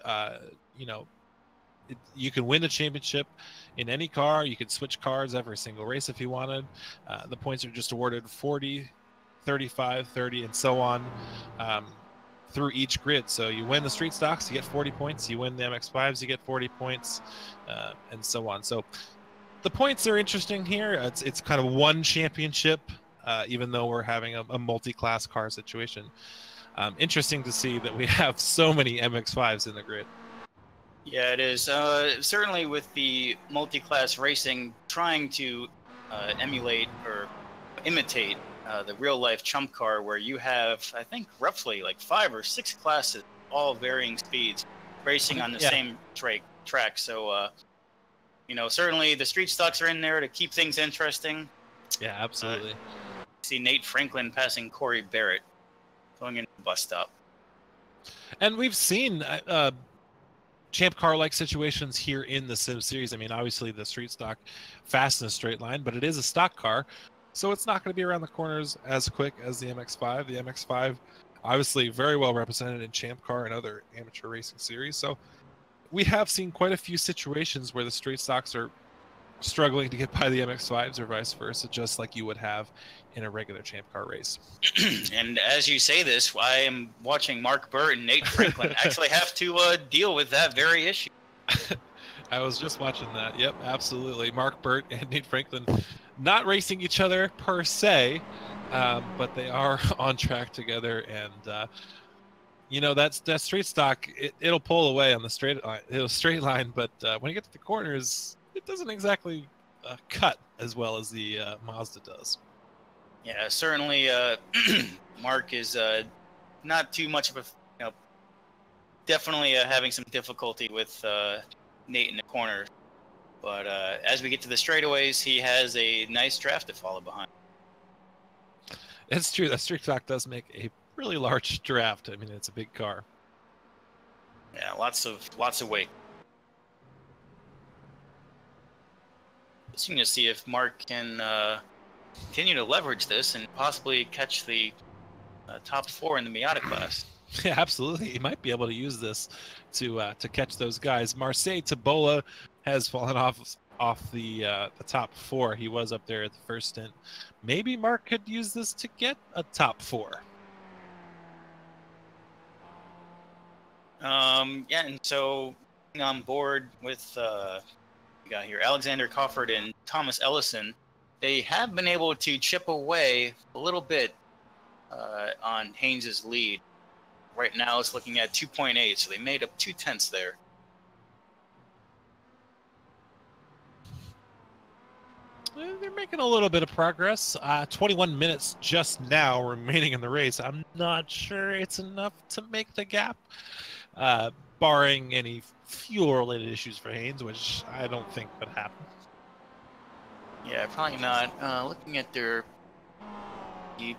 You can win the championship in any car. You could switch cars every single race if you wanted. The points are just awarded 40, 35, 30, and so on through each grid. So you win the street stocks, you get 40 points. You win the MX-5s, you get 40 points, and so on. So the points are interesting here. It's kind of one championship, even though we're having a multi-class car situation. Interesting to see that we have so many MX-5s in the grid. Yeah, it is. Certainly with the multi-class racing, trying to emulate or imitate the real-life chump car where you have, I think, roughly like 5 or 6 classes, all varying speeds, racing on the same track. So, certainly the street stocks are in there to keep things interesting. Yeah, absolutely. See Nate Franklin passing Corey Barrett going into the bus stop. And we've seen champ car like situations here in the Sim series. I mean, obviously the street stock fast in a straight line, but it is a stock car, so it's not going to be around the corners as quick as the MX-5. The MX-5 obviously very well represented in champ car and other amateur racing series. So we have seen quite a few situations where the street stocks are struggling to get by the MX-5s or vice versa, just like you would have in a regular champ car race. And as you say this, I am watching Mark Burt and Nate Franklin actually have to deal with that very issue. I was just watching that. Yep, absolutely. Mark Burt and Nate Franklin not racing each other per se, but they are on track together. And that straight stock, it'll pull away on the straight line. It'll straight line, but when you get to the corners, it doesn't exactly cut as well as the Mazda does. Yeah, certainly Mark is not too much of a, definitely having some difficulty with Nate in the corner. But as we get to the straightaways, he has a nice draft to follow behind. It's true. That street stock does make a really large draft. I mean, it's a big car. Yeah, lots of weight. Looking to see if Mark can continue to leverage this and possibly catch the top 4 in the Miata class. Yeah, absolutely. He might be able to use this to catch those guys. Marseille Tabola has fallen off the top 4. He was up there at the first stint. Maybe Mark could use this to get a top 4. Yeah, and so on board with we got here Alexander Cofford and Thomas Ellison. They have been able to chip away a little bit on Haynes's lead. Right now it's looking at 2.8, so they made up 0.2 there. They're making a little bit of progress. 21 minutes just now remaining in the race. I'm not sure it's enough to make the gap, barring any fuel-related issues for Haynes, which I don't think would happen. Yeah, probably not. Looking at the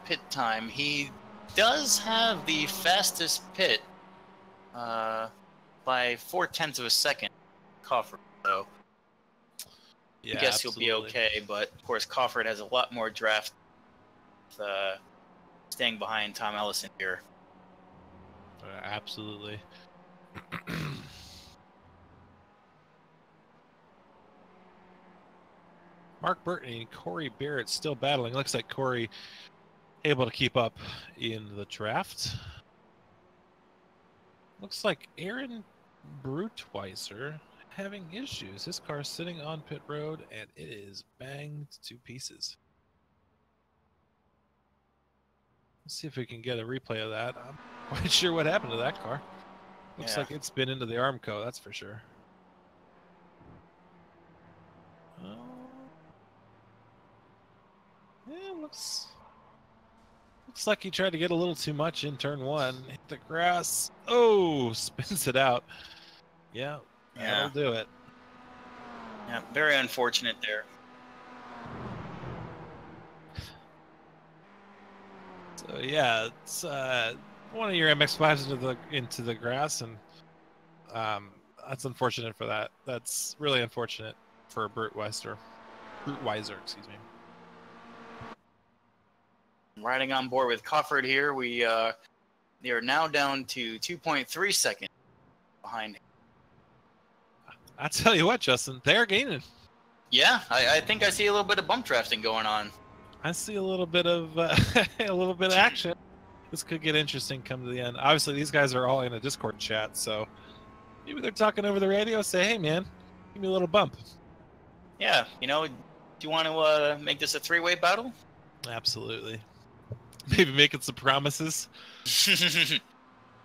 pit time, he does have the fastest pit by 0.4 of a second. Cofford, so Yeah, I guess absolutely. he'll be okay. But of course, Cofford has a lot more draft, staying behind Tom Ellison here. Absolutely. Mark Burton and Corey Barrett still battling. Looks like Corey able to keep up in the draft. Looks like Aaron Brutweiser having issues. His car's sitting on pit road and it is banged to pieces. Let's see if we can get a replay of that. I'm quite sure what happened to that car. Looks like it's been into the Armco, that's for sure. Yeah, looks like he tried to get a little too much in turn one. Hit the grass. Oh, spins it out. Yeah, that'll do it. Yeah, very unfortunate there. So yeah, it's one of your MX-5s into the grass, and that's unfortunate for that. That's really unfortunate for Brutweiser, excuse me. Riding on board with Cofford here, they are now down to 2.3 seconds behind. I tell you what, Justin, they're gaining. Yeah, I think I see a little bit of bump drafting going on. I see a little bit of action. This could get interesting come to the end. Obviously, these guys are all in a Discord chat, so maybe they're talking over the radio. Say, hey, man, give me a little bump. Yeah, do you want to make this a three-way battle? Absolutely. Maybe making some promises.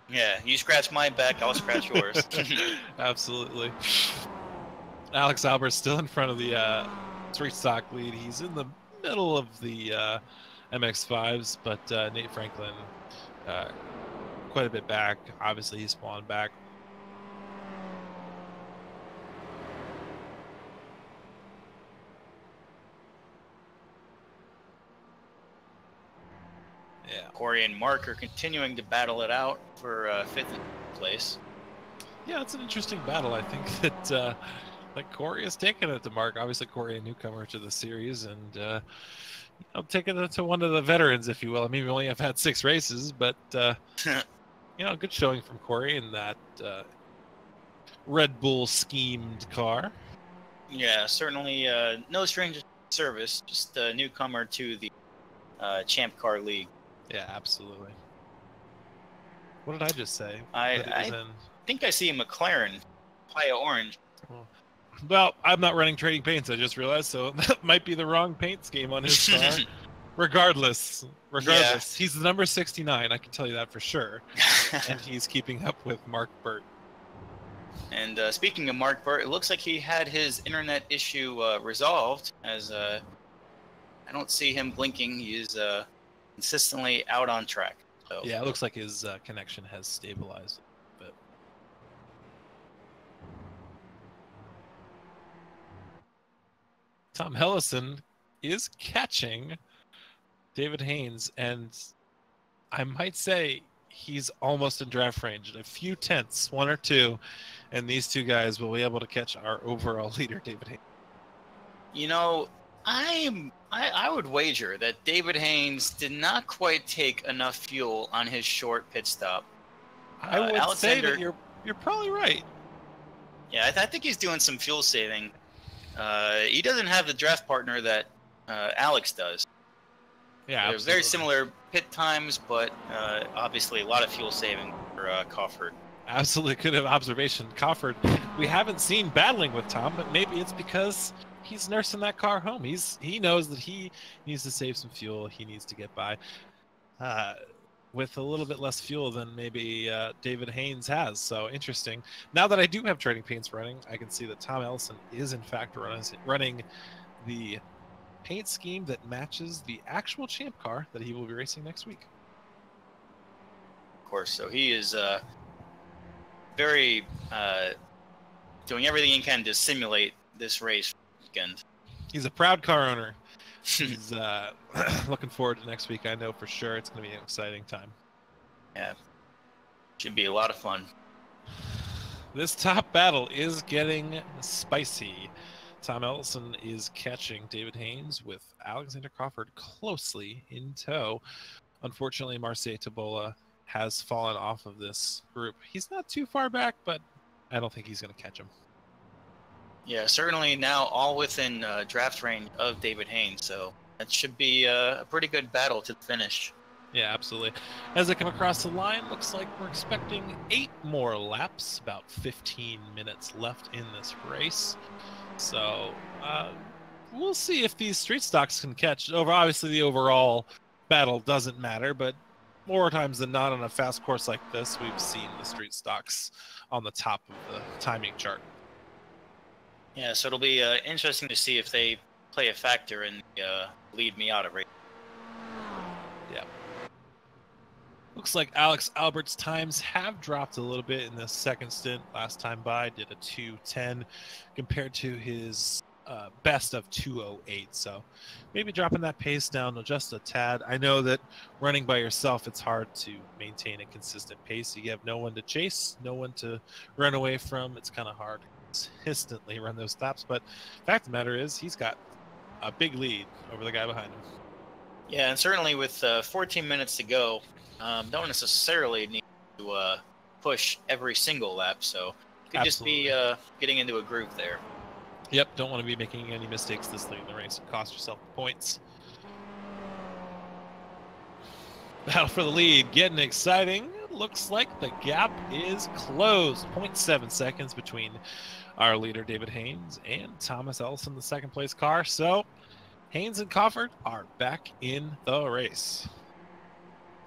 Yeah, you scratch my back, I'll scratch yours. Absolutely. Alex Albert's still in front of the three-stock lead. He's in the middle of the MX-5s, but Nate Franklin quite a bit back. Obviously, he's spawned back. Yeah. Corey and Mark are continuing to battle it out for 5th place. Yeah, it's an interesting battle. I think that Corey has taken it to Mark. Obviously, Corey, a newcomer to the series, and taking it to one of the veterans, if you will. I mean, we only have had 6 races, but good showing from Corey in that Red Bull schemed car. Yeah, certainly no stranger to service, just a newcomer to the ChampCar League. Yeah, absolutely. What did I just say? I think I see a McLaren, Playa Orange. Well, I'm not running Trading Paints, I just realized, so that might be the wrong paint scheme on his car. Regardless, Yeah. He's the number 69, I can tell you that for sure. And he's keeping up with Mark Burt. And speaking of Mark Burt, it looks like he had his internet issue resolved, as I don't see him blinking. He is consistently out on track. So. Yeah, it looks like his connection has stabilized a bit. Tom Ellison is catching David Haynes, and I might say he's almost in draft range. A few tenths, 1 or 2, and these two guys will be able to catch our overall leader, David Haynes. I would wager that David Haynes did not quite take enough fuel on his short pit stop. I would say that you're probably right. Yeah, I think he's doing some fuel saving. He doesn't have the draft partner that Alex does. Yeah, they're very similar pit times, but obviously a lot of fuel saving for Cofford. Absolutely good observation. Crawford, we haven't seen battling with Tom, but maybe it's because he's nursing that car home. He knows that he needs to save some fuel. He needs to get by with a little bit less fuel than maybe David Haynes has. So interesting. Now that I do have trading paints running, I can see that Tom Ellison is in fact running the paint scheme that matches the actual Champ car that he will be racing next week. Of course, so he is very doing everything he can to simulate this race weekend. He's a proud car owner. He's looking forward to next week. I know for sure it's going to be an exciting time. Yeah, should be a lot of fun. This top battle is getting spicy. Tom Ellison is catching David Haynes with Alexander Crawford closely in tow. Unfortunately, Marseille Tabola has fallen off of this group. He's not too far back, but I don't think he's going to catch him. Yeah, certainly now all within draft range of David Haynes, so that should be a pretty good battle to the finish. Yeah, absolutely. As I come across the line, looks like we're expecting 8 more laps, about 15 minutes left in this race. So we'll see if these street stocks can catch. Obviously, the overall battle doesn't matter, but more times than not on a fast course like this, we've seen the street stocks on the top of the timing chart. Yeah, so it'll be interesting to see if they play a factor in the lead Miata race. Yeah. Looks like Alex Albert's times have dropped a little bit in the second stint. Last time by, did a 2:10 compared to his best of 2:08. So maybe dropping that pace down just a tad. I know that running by yourself, it's hard to maintain a consistent pace. You have no one to chase, no one to run away from. It's kind of hard to consistently run those laps. But the fact of the matter is, he's got a big lead over the guy behind him. Yeah, and certainly with 14 minutes to go, don't necessarily need to push every single lap, so could Absolutely. just be getting into a groove there. Yep, don't want to be making any mistakes this late in the race and cost yourself points. Battle for the lead, getting exciting. Looks like the gap is closed. 0.7 seconds between our leader, David Haynes, and Thomas Ellison, the second place car. So Haynes and Crawford are back in the race.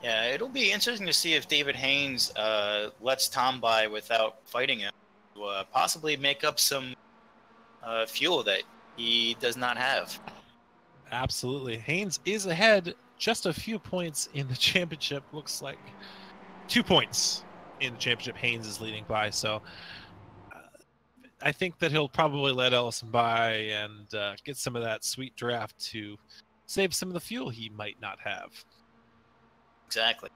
Yeah, it'll be interesting to see if David Haynes lets Tom by without fighting him to possibly make up some fuel that he does not have. Absolutely. Haynes is ahead just a few points in the championship. Looks like 2 points in the championship Haynes is leading by. So I think that he'll probably let Ellison by and get some of that sweet draft to save some of the fuel he might not have. Exactly.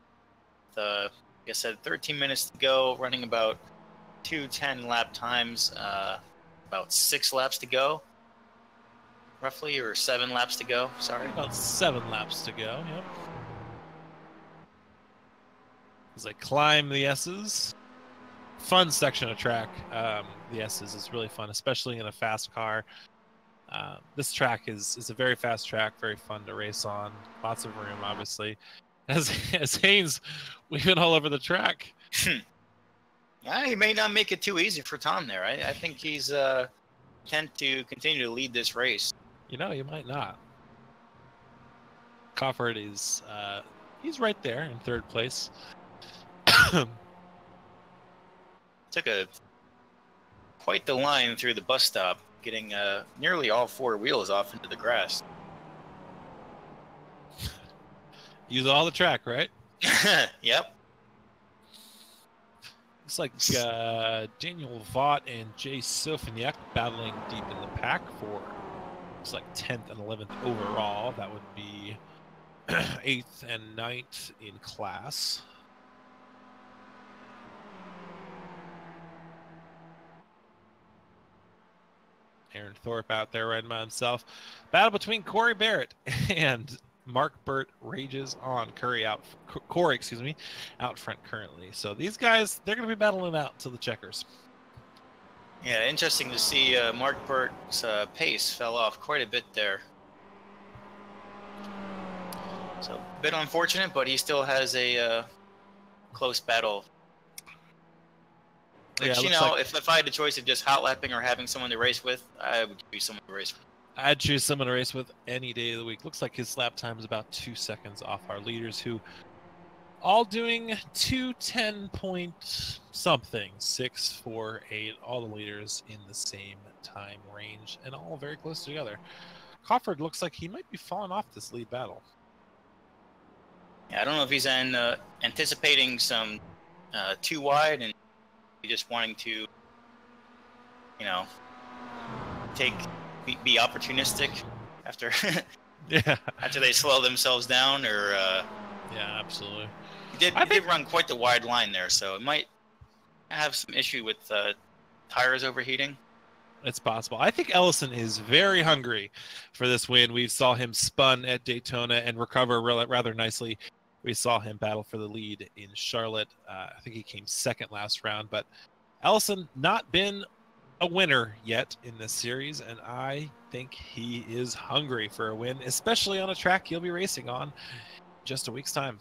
Like I said, 13 minutes to go, running about 2:10 lap times, about 6 laps to go, roughly, or 7 laps to go. Sorry. About 7 laps to go, yep. As I climb the S's. Fun section of track. The S's is really fun, especially in a fast car. This track is a very fast track, very fun to race on. Lots of room, obviously. As Haynes weaving all over the track. He may not make it too easy for Tom there. I think he's tend to continue to lead this race. You know, you might not. Crawford is he's right there in third place. Took quite the line through the bus stop, getting nearly all 4 wheels off into the grass. Use all the track, right? Yep. Looks like Daniel Vaught and Jay Sofignac battling deep in the pack for looks like 10th and 11th overall. That would be 8th and 9th in class. Aaron Thorpe out there riding by himself. Battle between Corey Barrett and Mark Burt rages on. Corey, out front currently. So these guys, they're going to be battling out to the checkers. Yeah, interesting to see Mark Burt's pace fell off quite a bit there. So a bit unfortunate, but he still has a close battle. Which, Yeah, you looks know, like if I had the choice of just hot lapping or having someone to race with, I would be someone to race with. I'd choose someone to race with any day of the week. Looks like his lap time is about 2 seconds off our leaders, who all doing 2:10 point something, 6, 4, 8, all the leaders in the same time range and all very close together. Crawford looks like he might be falling off this lead battle. Yeah, I don't know if he's anticipating some too wide and just wanting to, you know, be opportunistic after Yeah. after they slow themselves down, or Yeah, absolutely. he did run quite the wide line there, so it might have some issue with tires overheating. It's possible. I think Ellison is very hungry for this win. We saw him spun at Daytona and recover rather nicely. We saw him battle for the lead in Charlotte. I think he came second last round, but Ellison not been a winner yet in this series, and I think he is hungry for a win, especially on a track he'll be racing on in just a week's time.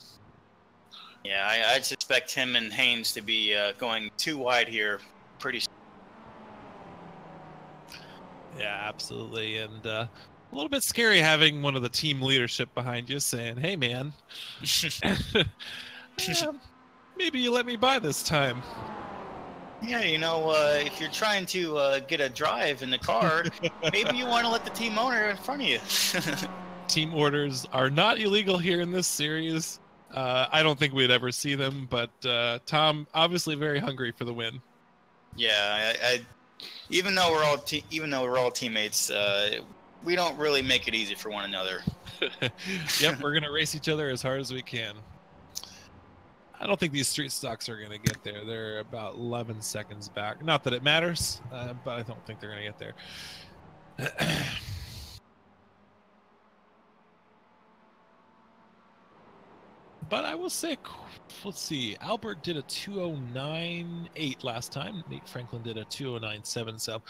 Yeah, I'd suspect him and Haynes to be going too wide here pretty soon. Yeah, absolutely. And a little bit scary having one of the team leadership behind you saying, hey, man, maybe you let me by this time. Yeah, you know, if you're trying to get a drive in the car, maybe you want to let the team owner in front of you. Team orders are not illegal here in this series. I don't think we'd ever see them, but Tom obviously very hungry for the win. Yeah, even though we're all teammates, we don't really make it easy for one another. Yep, we're gonna race each other as hard as we can. I don't think these street stocks are gonna get there. They're about 11 seconds back. Not that it matters, but I don't think they're gonna get there. But I will say, let's see, Albert did a 2:09.8 last time. Nate Franklin did a 2:09.7. So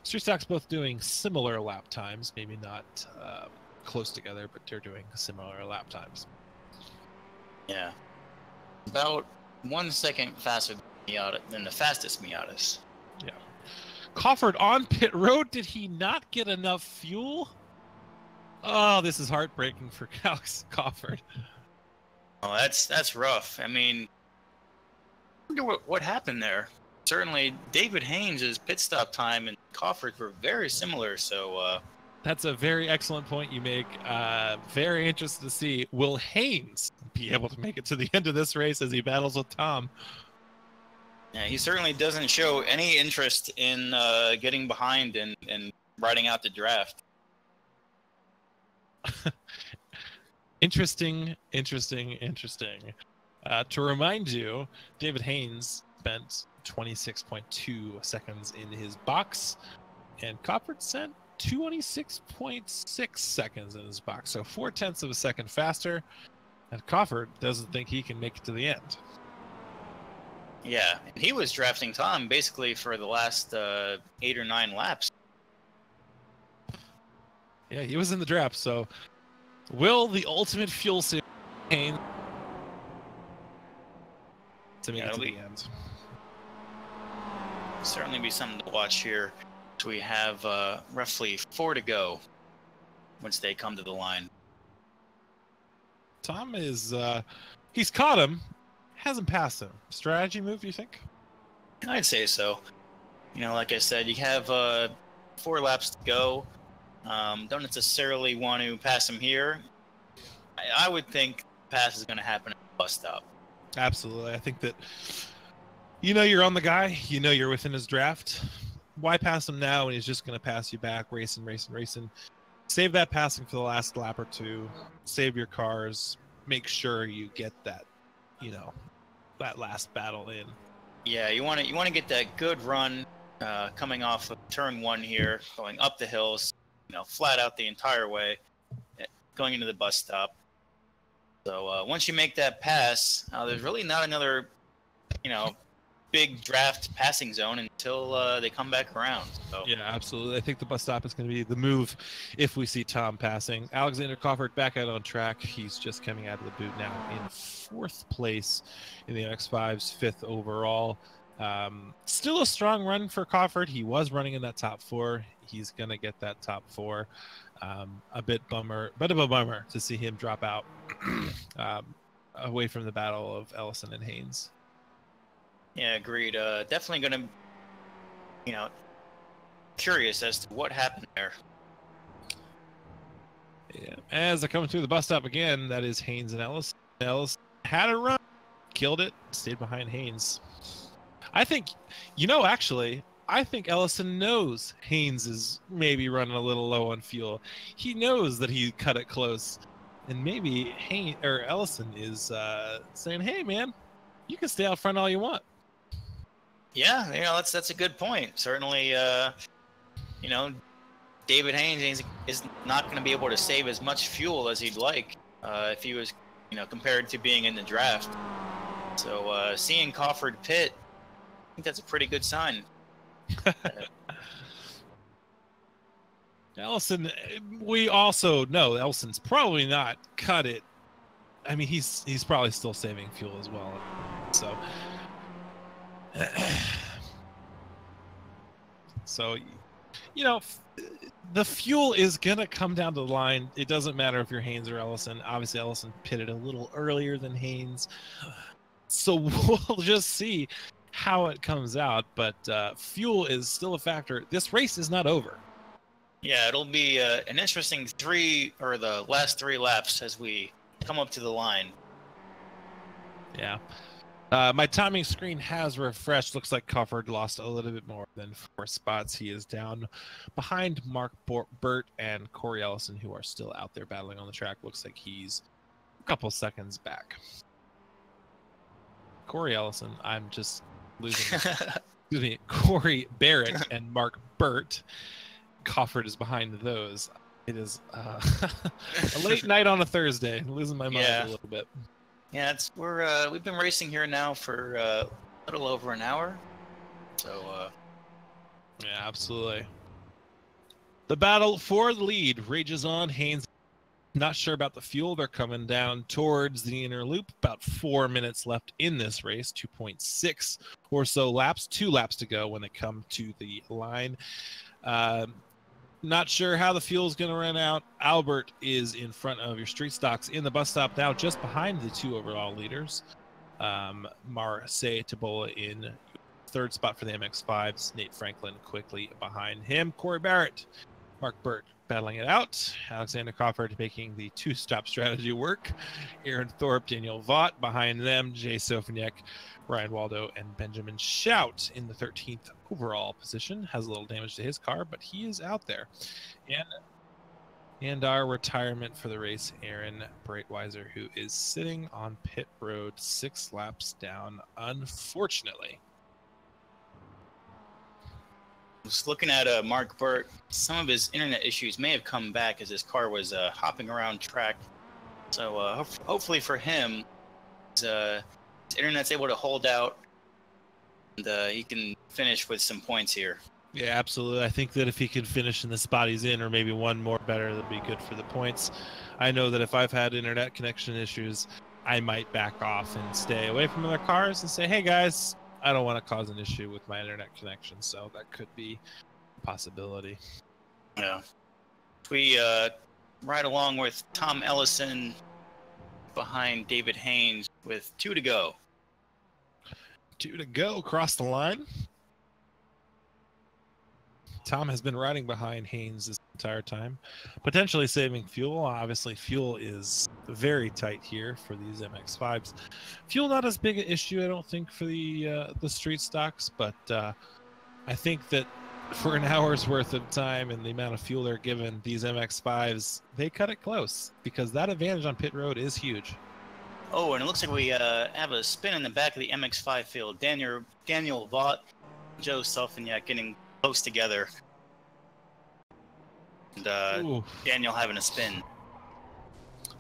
street stocks both doing similar lap times, maybe not close together, but they're doing similar lap times. Yeah, about 1 second faster than the fastest Miatas. Yeah. Crawford on pit road. Did he not get enough fuel? Oh, this is heartbreaking for Alex Crawford. Oh, that's rough. I mean, I wonder what happened there. Certainly, David Haynes' pit stop time and Crawford were very similar. So that's a very excellent point you make. Very interested to see, will Haynes be able to make it to the end of this race as he battles with Tom? Yeah, he certainly doesn't show any interest in getting behind and riding out the draft. Interesting. To remind you, David Haynes spent 26.2 seconds in his box, and Crawford spent 26.6 seconds in his box, so 0.4 of a second faster, and Crawford doesn't think he can make it to the end. Yeah, he was drafting Tom basically for the last 8 or 9 laps. Yeah, he was in the draft, so will the ultimate fuel series Haynes to make it to the end? Certainly be something to watch here. So we have roughly 4 to go once they come to the line. Tom is he's caught him, hasn't passed him. Strategy move, do you think? I'd say so. You know, like I said, you have 4 laps to go. Don't necessarily want to pass him here. I would think the pass is going to happen at the bus stop. Absolutely. I think that you're on the guy, you're within his draft. Why pass him now when he's just going to pass you back, racing? Save that passing for the last lap or two. Save your cars. Make sure you get that, that last battle in. Yeah, you want to get that good run coming off of turn 1 here, going up the hills, flat out the entire way, going into the bus stop. So once you make that pass, there's really not another, big draft passing zone until they come back around. So. Yeah, absolutely. I think the bus stop is going to be the move if we see Tom passing. Alexander Crawford back out on track. He's just coming out of the boot now in 4th place in the MX-5's 5th overall. Still a strong run for Crawford. He was running in that top 4. He's going to get that top 4. A bit of a bummer to see him drop out away from the battle of Ellison and Haynes. Yeah, agreed. Definitely going to, curious as to what happened there. Yeah. As they're coming through the bus stop again, that is Haynes and Ellison. Ellison had a run, killed it, stayed behind Haynes. I think, I think Ellison knows Haynes is maybe running a little low on fuel. He knows that he cut it close, and maybe Ellison is saying, "Hey, man, you can stay out front all you want." Yeah, that's a good point. Certainly, David Haynes is not going to be able to save as much fuel as he'd like if he was, compared to being in the draft. So seeing Crawford pit, I think that's a pretty good sign. Ellison, we also know Ellison's probably not cut it. I mean, he's probably still saving fuel as well. So, the fuel is going to come down to the line. It doesn't matter if you're Haynes or Ellison. Obviously, Ellison pitted a little earlier than Haynes. So we'll just see how it comes out. But fuel is still a factor. This race is not over. Yeah, it'll be an interesting the last 3 laps as we come up to the line. Yeah. My timing screen has refreshed. Looks like Crawford lost a little bit more than 4 spots. He is down behind Mark Burt and Corey Ellison, who are still out there battling on the track. Looks like he's a couple seconds back. Corey Ellison, I'm just losing. Excuse me, Corey Barrett and Mark Burt. Crawford is behind those. It is a late night on a Thursday. I'm losing my mind a little bit. Yeah, we've been racing here now for a little over an hour. So yeah, absolutely. The battle for the lead rages on. Haynes not sure about the fuel. They're coming down towards the inner loop. About 4 minutes left in this race. 2.6 or so laps. 2 laps to go when they come to the line. Not sure how the fuel is going to run out. Albert is in front of your street stocks in the bus stop now, just behind the 2 overall leaders. Marseille Tabola in 3rd spot for the MX-5s. Nate Franklin quickly behind him. Corey Barrett, Mark Burt battling it out. Alexander Crawford making the 2-stop strategy work. Aaron Thorpe, Daniel Vaught behind them. Jay Sofiniak, Ryan Waldo, and Benjamin Shout in the 13th overall position. Has a little damage to his car, but he is out there. And our retirement for the race, Aaron Breitweiser, who is sitting on pit road 6 laps down, unfortunately. Just looking at Mark Burt, some of his internet issues may have come back as his car was hopping around track. So hopefully for him, his internet's able to hold out, and he can finish with some points here. Yeah, absolutely. I think that if he could finish in the spot he's in, or maybe one more better, that'd be good for the points. I know that if I've had internet connection issues, I might back off and stay away from other cars and say, hey guys, I don't want to cause an issue with my internet connection. So that could be a possibility. Yeah. We ride along with Tom Ellison behind David Haynes with 2 to go. 2 to go across the line. Tom has been riding behind Haynes this entire time, potentially saving fuel. Obviously, fuel is very tight here for these MX-5s. Fuel not as big an issue, I don't think, for the street stocks, but I think that for an hour's worth of time and the amount of fuel they're given, these MX-5s, they cut it close because that advantage on pit road is huge. Oh, and it looks like we have a spin in the back of the MX-5 field. Daniel Vaught, Joe Sofiniak getting close together. And Daniel having a spin.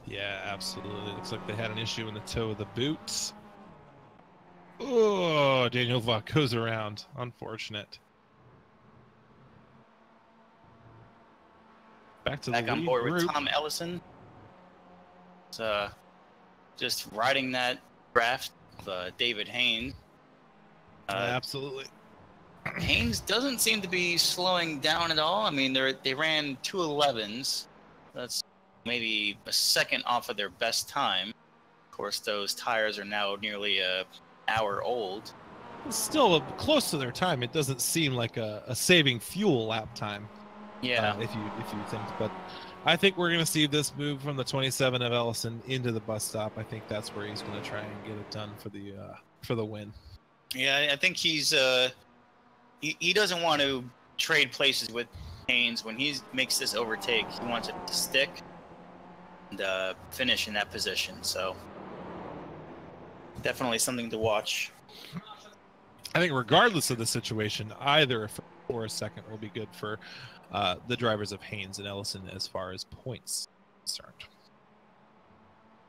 Yeah, absolutely. Looks like they had an issue in the toe of the boot. Oh, Daniel Vaught goes around. Unfortunate. Back on board with Tom Ellison. Just riding that draft of David Haynes. Absolutely. Haynes doesn't seem to be slowing down at all. I mean, they ran 2:11s. That's maybe a second off of their best time. Of course, those tires are now nearly an hour old. It's still close to their time. It doesn't seem like a saving fuel lap time. Yeah. If you think, but I think we're going to see this move from the 27 of Ellison into the bus stop. I think that's where he's going to try and get it done for the win. Yeah, I think he's he doesn't want to trade places with Haynes. When he makes this overtake, he wants it to stick and finish in that position. So definitely something to watch. I think regardless of the situation, either a first or a second will be good for the drivers of Haynes and Ellison as far as points concerned.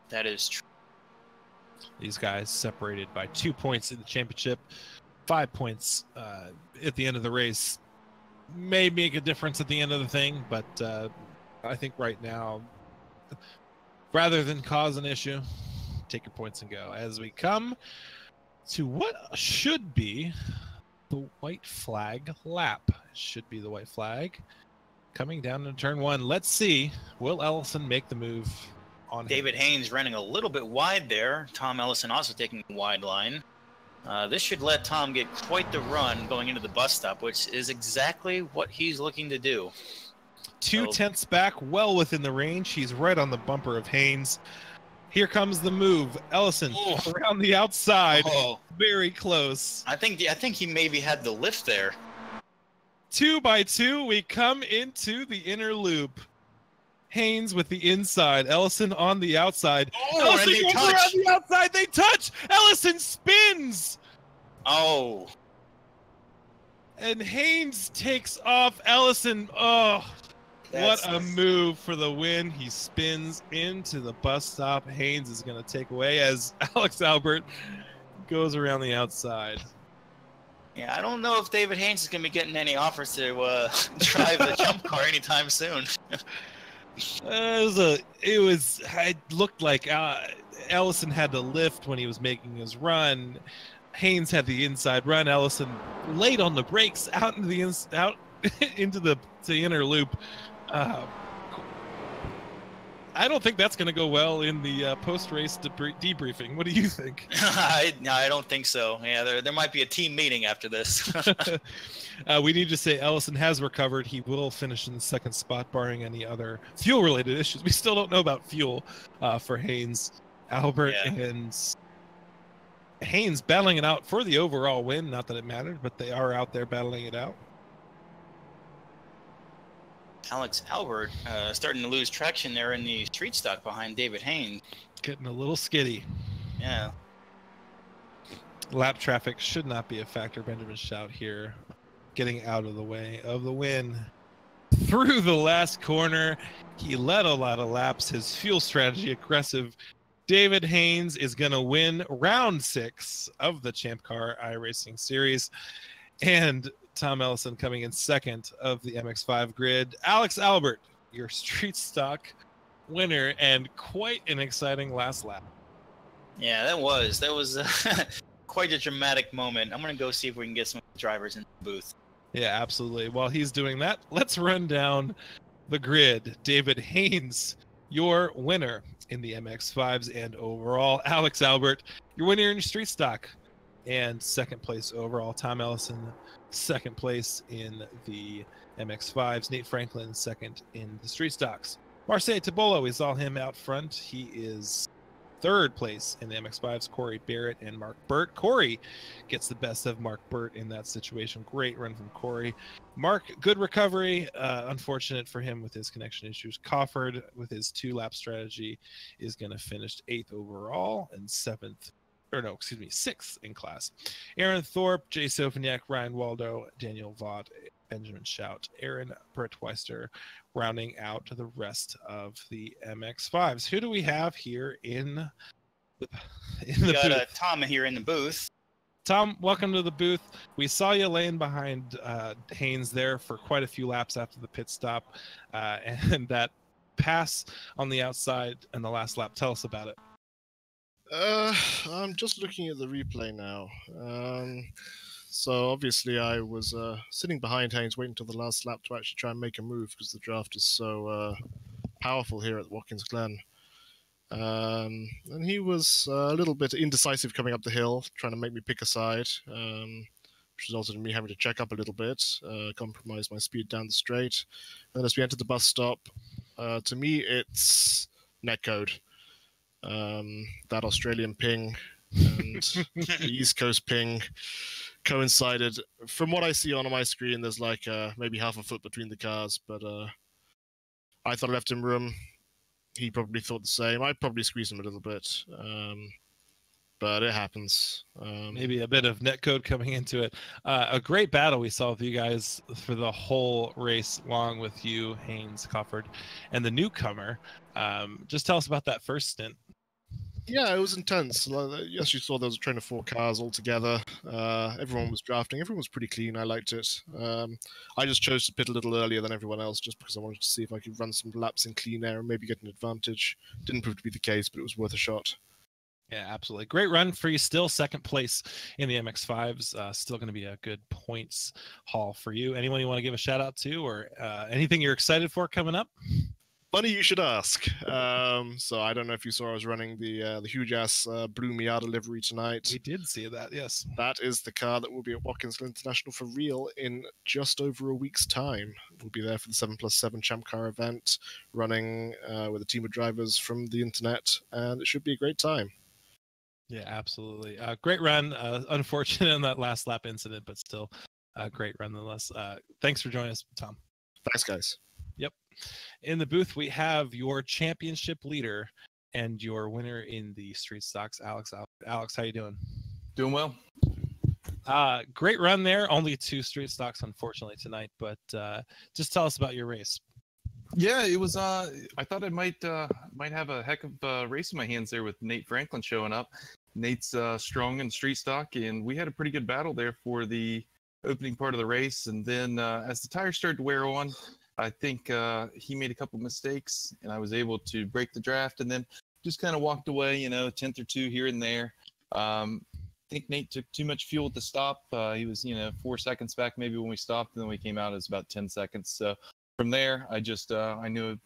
That is true. These guys separated by 2 points in the championship, 5 points at the end of the race. May make a difference at the end of the thing, but I think right now, rather than cause an issue, take your points and go. As we come to what should be the white flag lap. Should be the white flag. Coming down to turn 1. Let's see. Will Ellison make the move on David Haynes running a little bit wide there. Tom Ellison also taking a wide line. This should let Tom get quite the run going into the bus stop, which is exactly what he's looking to do. 2 tenths back, well within the range. He's right on the bumper of Haynes. Here comes the move. Ellison around the outside. Very close. I think he maybe had the lift there. 2 by 2, we come into the inner loop. Haynes with the inside, Ellison on the outside. Ellison and they goes around the outside. They touch. Ellison spins. Oh. And Haynes takes off Ellison. Oh, what a move for the win. He spins into the bus stop. Haynes is going to take away as Alex Albert goes around the outside. Yeah, I don't know if David Haynes is going to be getting any offers to drive the jump car anytime soon. It looked like Ellison had to lift when he was making his run. Haynes had the inside run. Ellison laid on the brakes out into the inner loop. I don't think that's going to go well in the post-race debriefing. What do you think? I don't think so. Yeah, there might be a team meeting after this. We need to say Ellison has recovered. He will finish in the second spot, barring any other fuel-related issues. We still don't know about fuel for Haynes. Albert and Haynes battling it out for the overall win. Not that it mattered, but they are out there battling it out. Alex Albert starting to lose traction there in the street stock behind David Haynes. Getting a little skitty. Yeah. Lap traffic should not be a factor. Benjamin Shout here getting out of the way of the win. Through the last corner, he led a lot of laps. His fuel strategy aggressive. David Haynes is going to win round 6 of the ChampCar iRacing series. And Tom Ellison coming in second of the MX5 grid. Alex Albert, your street stock winner, and quite an exciting last lap. Yeah, that was quite a dramatic moment. I'm going to go see if we can get some drivers in the booth. Yeah, absolutely. While he's doing that, let's run down the grid. David Haynes, your winner in the MX5s and overall. Alex Albert, your winner in your street stock and second place overall. Tom Ellison, second place in the MX5s. Nate Franklin, second in the street stocks. Marseille Tabolo, we saw him out front. He is third place in the MX5s. Corey Barrett and Mark Burt. Corey gets the best of Mark Burt in that situation. Great run from Corey. Mark, good recovery. Unfortunate for him with his connection issues. Cofford, with his 2-lap strategy, is going to finish 8th overall and 6th in class. Aaron Thorpe, Jay Sofiniak, Ryan Waldo, Daniel Vaught, Benjamin Shout, Aaron Bertweister, rounding out the rest of the MX5s. Who do we have here in the booth? Tom here in the booth. Tom, welcome to the booth. We saw you laying behind Haynes there for quite a few laps after the pit stop, and that pass on the outside in the last lap. Tell us about it. I'm just looking at the replay now. So obviously I was sitting behind Haynes, waiting until the last lap to actually try and make a move because the draft is so powerful here at Watkins Glen. And he was a little bit indecisive coming up the hill, trying to make me pick a side, which resulted in me having to check up a little bit, compromise my speed down the straight. And then as we entered the bus stop, to me it's netcode. That Australian ping and the East Coast ping coincided. From what I see on my screen, there's like maybe half a foot between the cars, but I thought I left him room. He probably thought the same. I probably squeezed him a little bit, but it happens. Maybe a bit of netcode coming into it. A great battle we saw with you guys for the whole race, along with you, Haynes, Cofford, and the newcomer. Just tell us about that first stint. Yeah, it was intense. Yes, you saw there was a train of 4 cars all together. Everyone was drafting. Everyone was pretty clean. I liked it. I just chose to pit a little earlier than everyone else just because I wanted to see if I could run some laps in clean air and maybe get an advantage. Didn't prove to be the case, but it was worth a shot. Yeah, absolutely. Great run for you. Still second place in the MX5s. Still going to be a good points haul for you. Anyone you want to give a shout out to, or anything you're excited for coming up? Funny you should ask. So I don't know if you saw I was running the huge ass blue Miata livery tonight. We did see that, yes. That is the car that will be at Watkins Glen International for real in just over a week's time. We'll be there for the 7+7 ChampCar event, running with a team of drivers from the internet, and it should be a great time. Yeah, absolutely. Great run. Unfortunate in that last lap incident, but still a great run nonetheless. Thanks for joining us, Tom. Thanks, guys. Yep. In the booth, we have your championship leader and your winner in the street stocks, Alex. Alex, how you doing? Doing well. Great run there. Only 2 street stocks, unfortunately, tonight. But just tell us about your race. Yeah, it was. I thought I might have a heck of a race in my hands there with Nate Franklin showing up. Nate's strong in street stock, and we had a pretty good battle there for the opening part of the race. And then as the tires started to wear on, I think he made a couple mistakes, and I was able to break the draft, and then just kind of walked away, 10th or 2 here and there. I think Nate took too much fuel at the stop. He was, 4 seconds back maybe when we stopped, and then we came out, it was about 10 seconds. So from there, I just I knew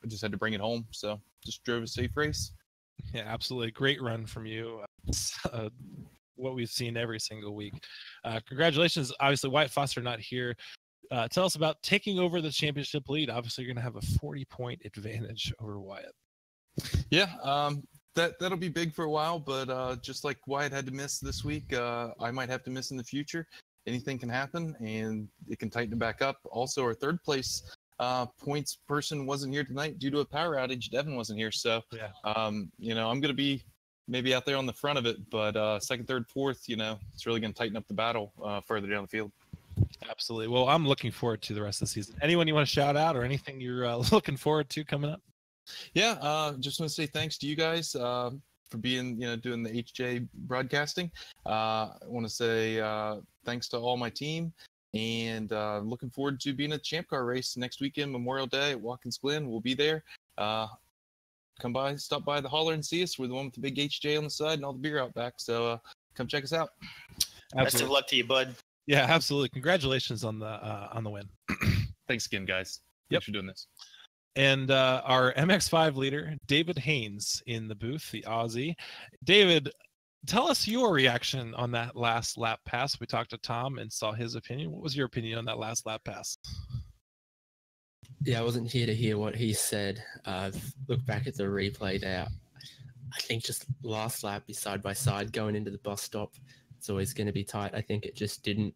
I just had to bring it home. So just drove a safe race. Yeah, absolutely. Great run from you. What we've seen every single week. Congratulations. Obviously, Wyatt Foster not here. Tell us about taking over the championship lead. Obviously, you're going to have a 40-point advantage over Wyatt. Yeah, that'll be big for a while, but just like Wyatt had to miss this week, I might have to miss in the future. Anything can happen, and it can tighten it back up. Also, our third place points person wasn't here tonight due to a power outage. Devin wasn't here, so yeah. I'm going to be maybe out there on the front of it, but second, third, fourth, it's really going to tighten up the battle further down the field. Absolutely. Well, I'm looking forward to the rest of the season. Anyone you want to shout out or anything you're looking forward to coming up? Yeah, just want to say thanks to you guys for being, doing the HJ broadcasting. I want to say thanks to all my team, and looking forward to being at the ChampCar race next weekend, Memorial Day at Watkins Glen. We'll be there. Come by, stop by the holler and see us. We're the one with the big HJ on the side and all the beer out back. So come check us out. Absolutely. Best of luck to you, bud. Yeah, absolutely. Congratulations on the win. Thanks again, guys. Yep. Thanks for doing this. And our MX5 leader, David Haynes, in the booth, the Aussie. David, tell us your reaction on that last lap pass. We talked to Tom and saw his opinion. What was your opinion on that last lap pass? Yeah, I wasn't here to hear what he said. I've looked back at the replay there. I think just last lap, be side by side going into the bus stop. It's always going to be tight. I think it just didn't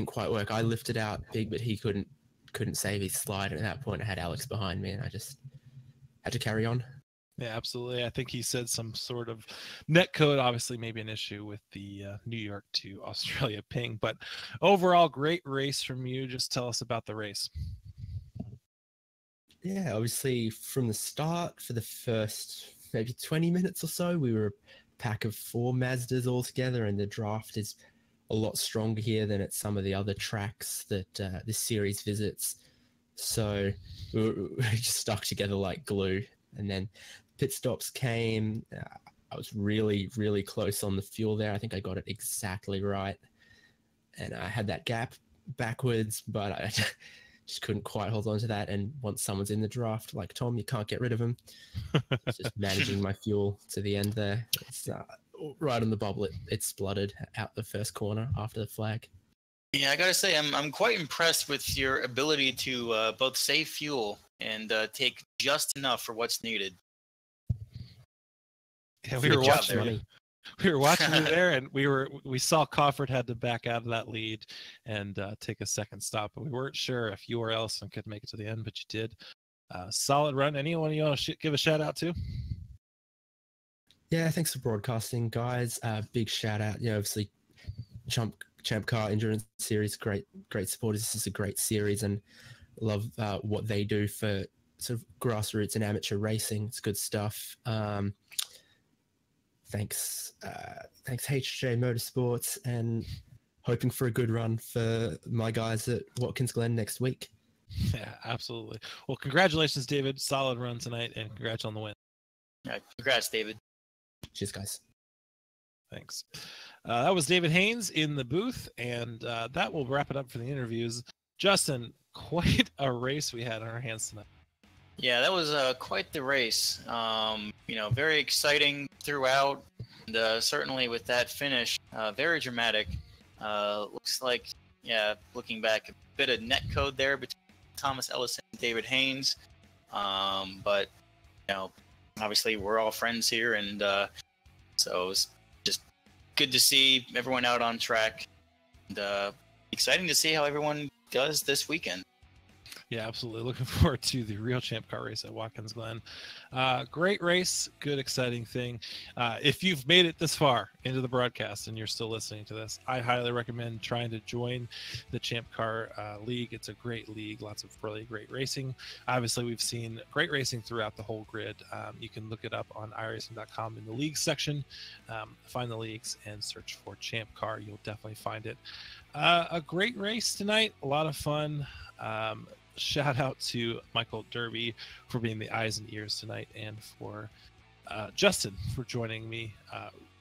quite work. I lifted out big, but he couldn't save his slide. And at that point, I had Alex behind me, and I just had to carry on. Yeah, absolutely. I think he said some sort of net code, obviously maybe an issue with the New York to Australia ping. But overall, great race from you. Just tell us about the race. Yeah, obviously from the start, for the first maybe 20 minutes or so, we were a pack of 4 Mazdas all together, and the draft is a lot stronger here than at some of the other tracks that this series visits. So we were just stuck together like glue. And then pit stops came. I was really, really close on the fuel there. I think I got it exactly right. and I had that gap backwards, but I just couldn't quite hold on to that. And once someone's in the draft, like Tom, you can't get rid of him. It's just managing my fuel to the end there. It's right on the bubble. It spluttered out the first corner after the flag. Yeah, I gotta say, I'm quite impressed with your ability to both save fuel and take just enough for what's needed. Yeah, Good job there. We were watching you there, and we saw Crawford had to back out of that lead and take a second stop, but we weren't sure if you or Ellison could make it to the end, but you did. Solid run. Anyone you want to give a shout out to? Yeah, thanks for broadcasting, guys. Big shout out. Obviously, ChampCar Endurance Series, great supporters. This is a great series, and love what they do for sort of grassroots and amateur racing. It's good stuff. Thanks HJ Motorsports, and hoping for a good run for my guys at Watkins Glen next week. Yeah, absolutely. Well, congratulations, David. Solid run tonight, and congrats on the win. Yeah, congrats, David. Cheers, guys. Thanks. That was David Haynes in the booth, and that will wrap it up for the interviews. Justin, quite a race we had on our hands tonight. Yeah, that was quite the race. Very exciting throughout, and certainly with that finish, very dramatic. Looks like, looking back, a bit of net code there between Thomas Ellison and David Haynes. But obviously we're all friends here, and so it's just good to see everyone out on track, and exciting to see how everyone does this weekend. Yeah, absolutely. Looking forward to the real ChampCar race at Watkins Glen. Great race, good, exciting thing. If you've made it this far into the broadcast and you're still listening to this, I highly recommend trying to join the ChampCar League. It's a great league, lots of really great racing. Obviously, we've seen great racing throughout the whole grid. You can look it up on iRacing.com in the league section. Find the leagues and search for ChampCar. You'll definitely find it. A great race tonight, a lot of fun. Shout out to Michael Derby for being the eyes and ears tonight, and for Justin for joining me.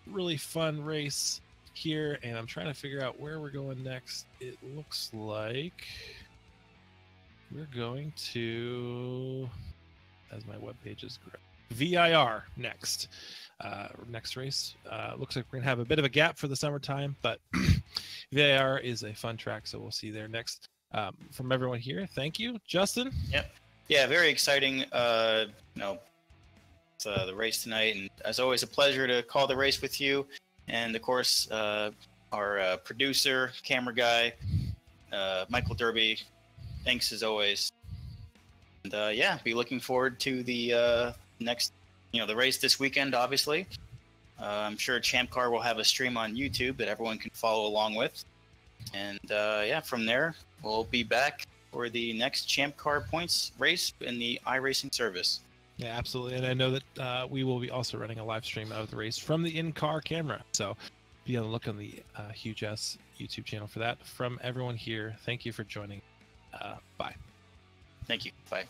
Really fun race here, and I'm trying to figure out where we're going next. It looks like we're going to, as my webpage is correct, VIR next. Next race. Looks like we're going to have a bit of a gap for the summertime, but VIR is a fun track, so we'll see you there next. From everyone here, thank you, Justin. Yep. Yeah, very exciting. The race tonight, and as always, a pleasure to call the race with you. And of course, our producer, camera guy, Michael Derby. Thanks as always. And be looking forward to the next, the race this weekend. Obviously, I'm sure ChampCar will have a stream on YouTube that everyone can follow along with. And from there, we'll be back for the next ChampCar points race in the iRacing service. Yeah, absolutely. And I know that we will be also running a live stream of the race from the in-car camera. So be on the look on the Huge S YouTube channel for that. From everyone here, thank you for joining. Bye. Thank you. Bye.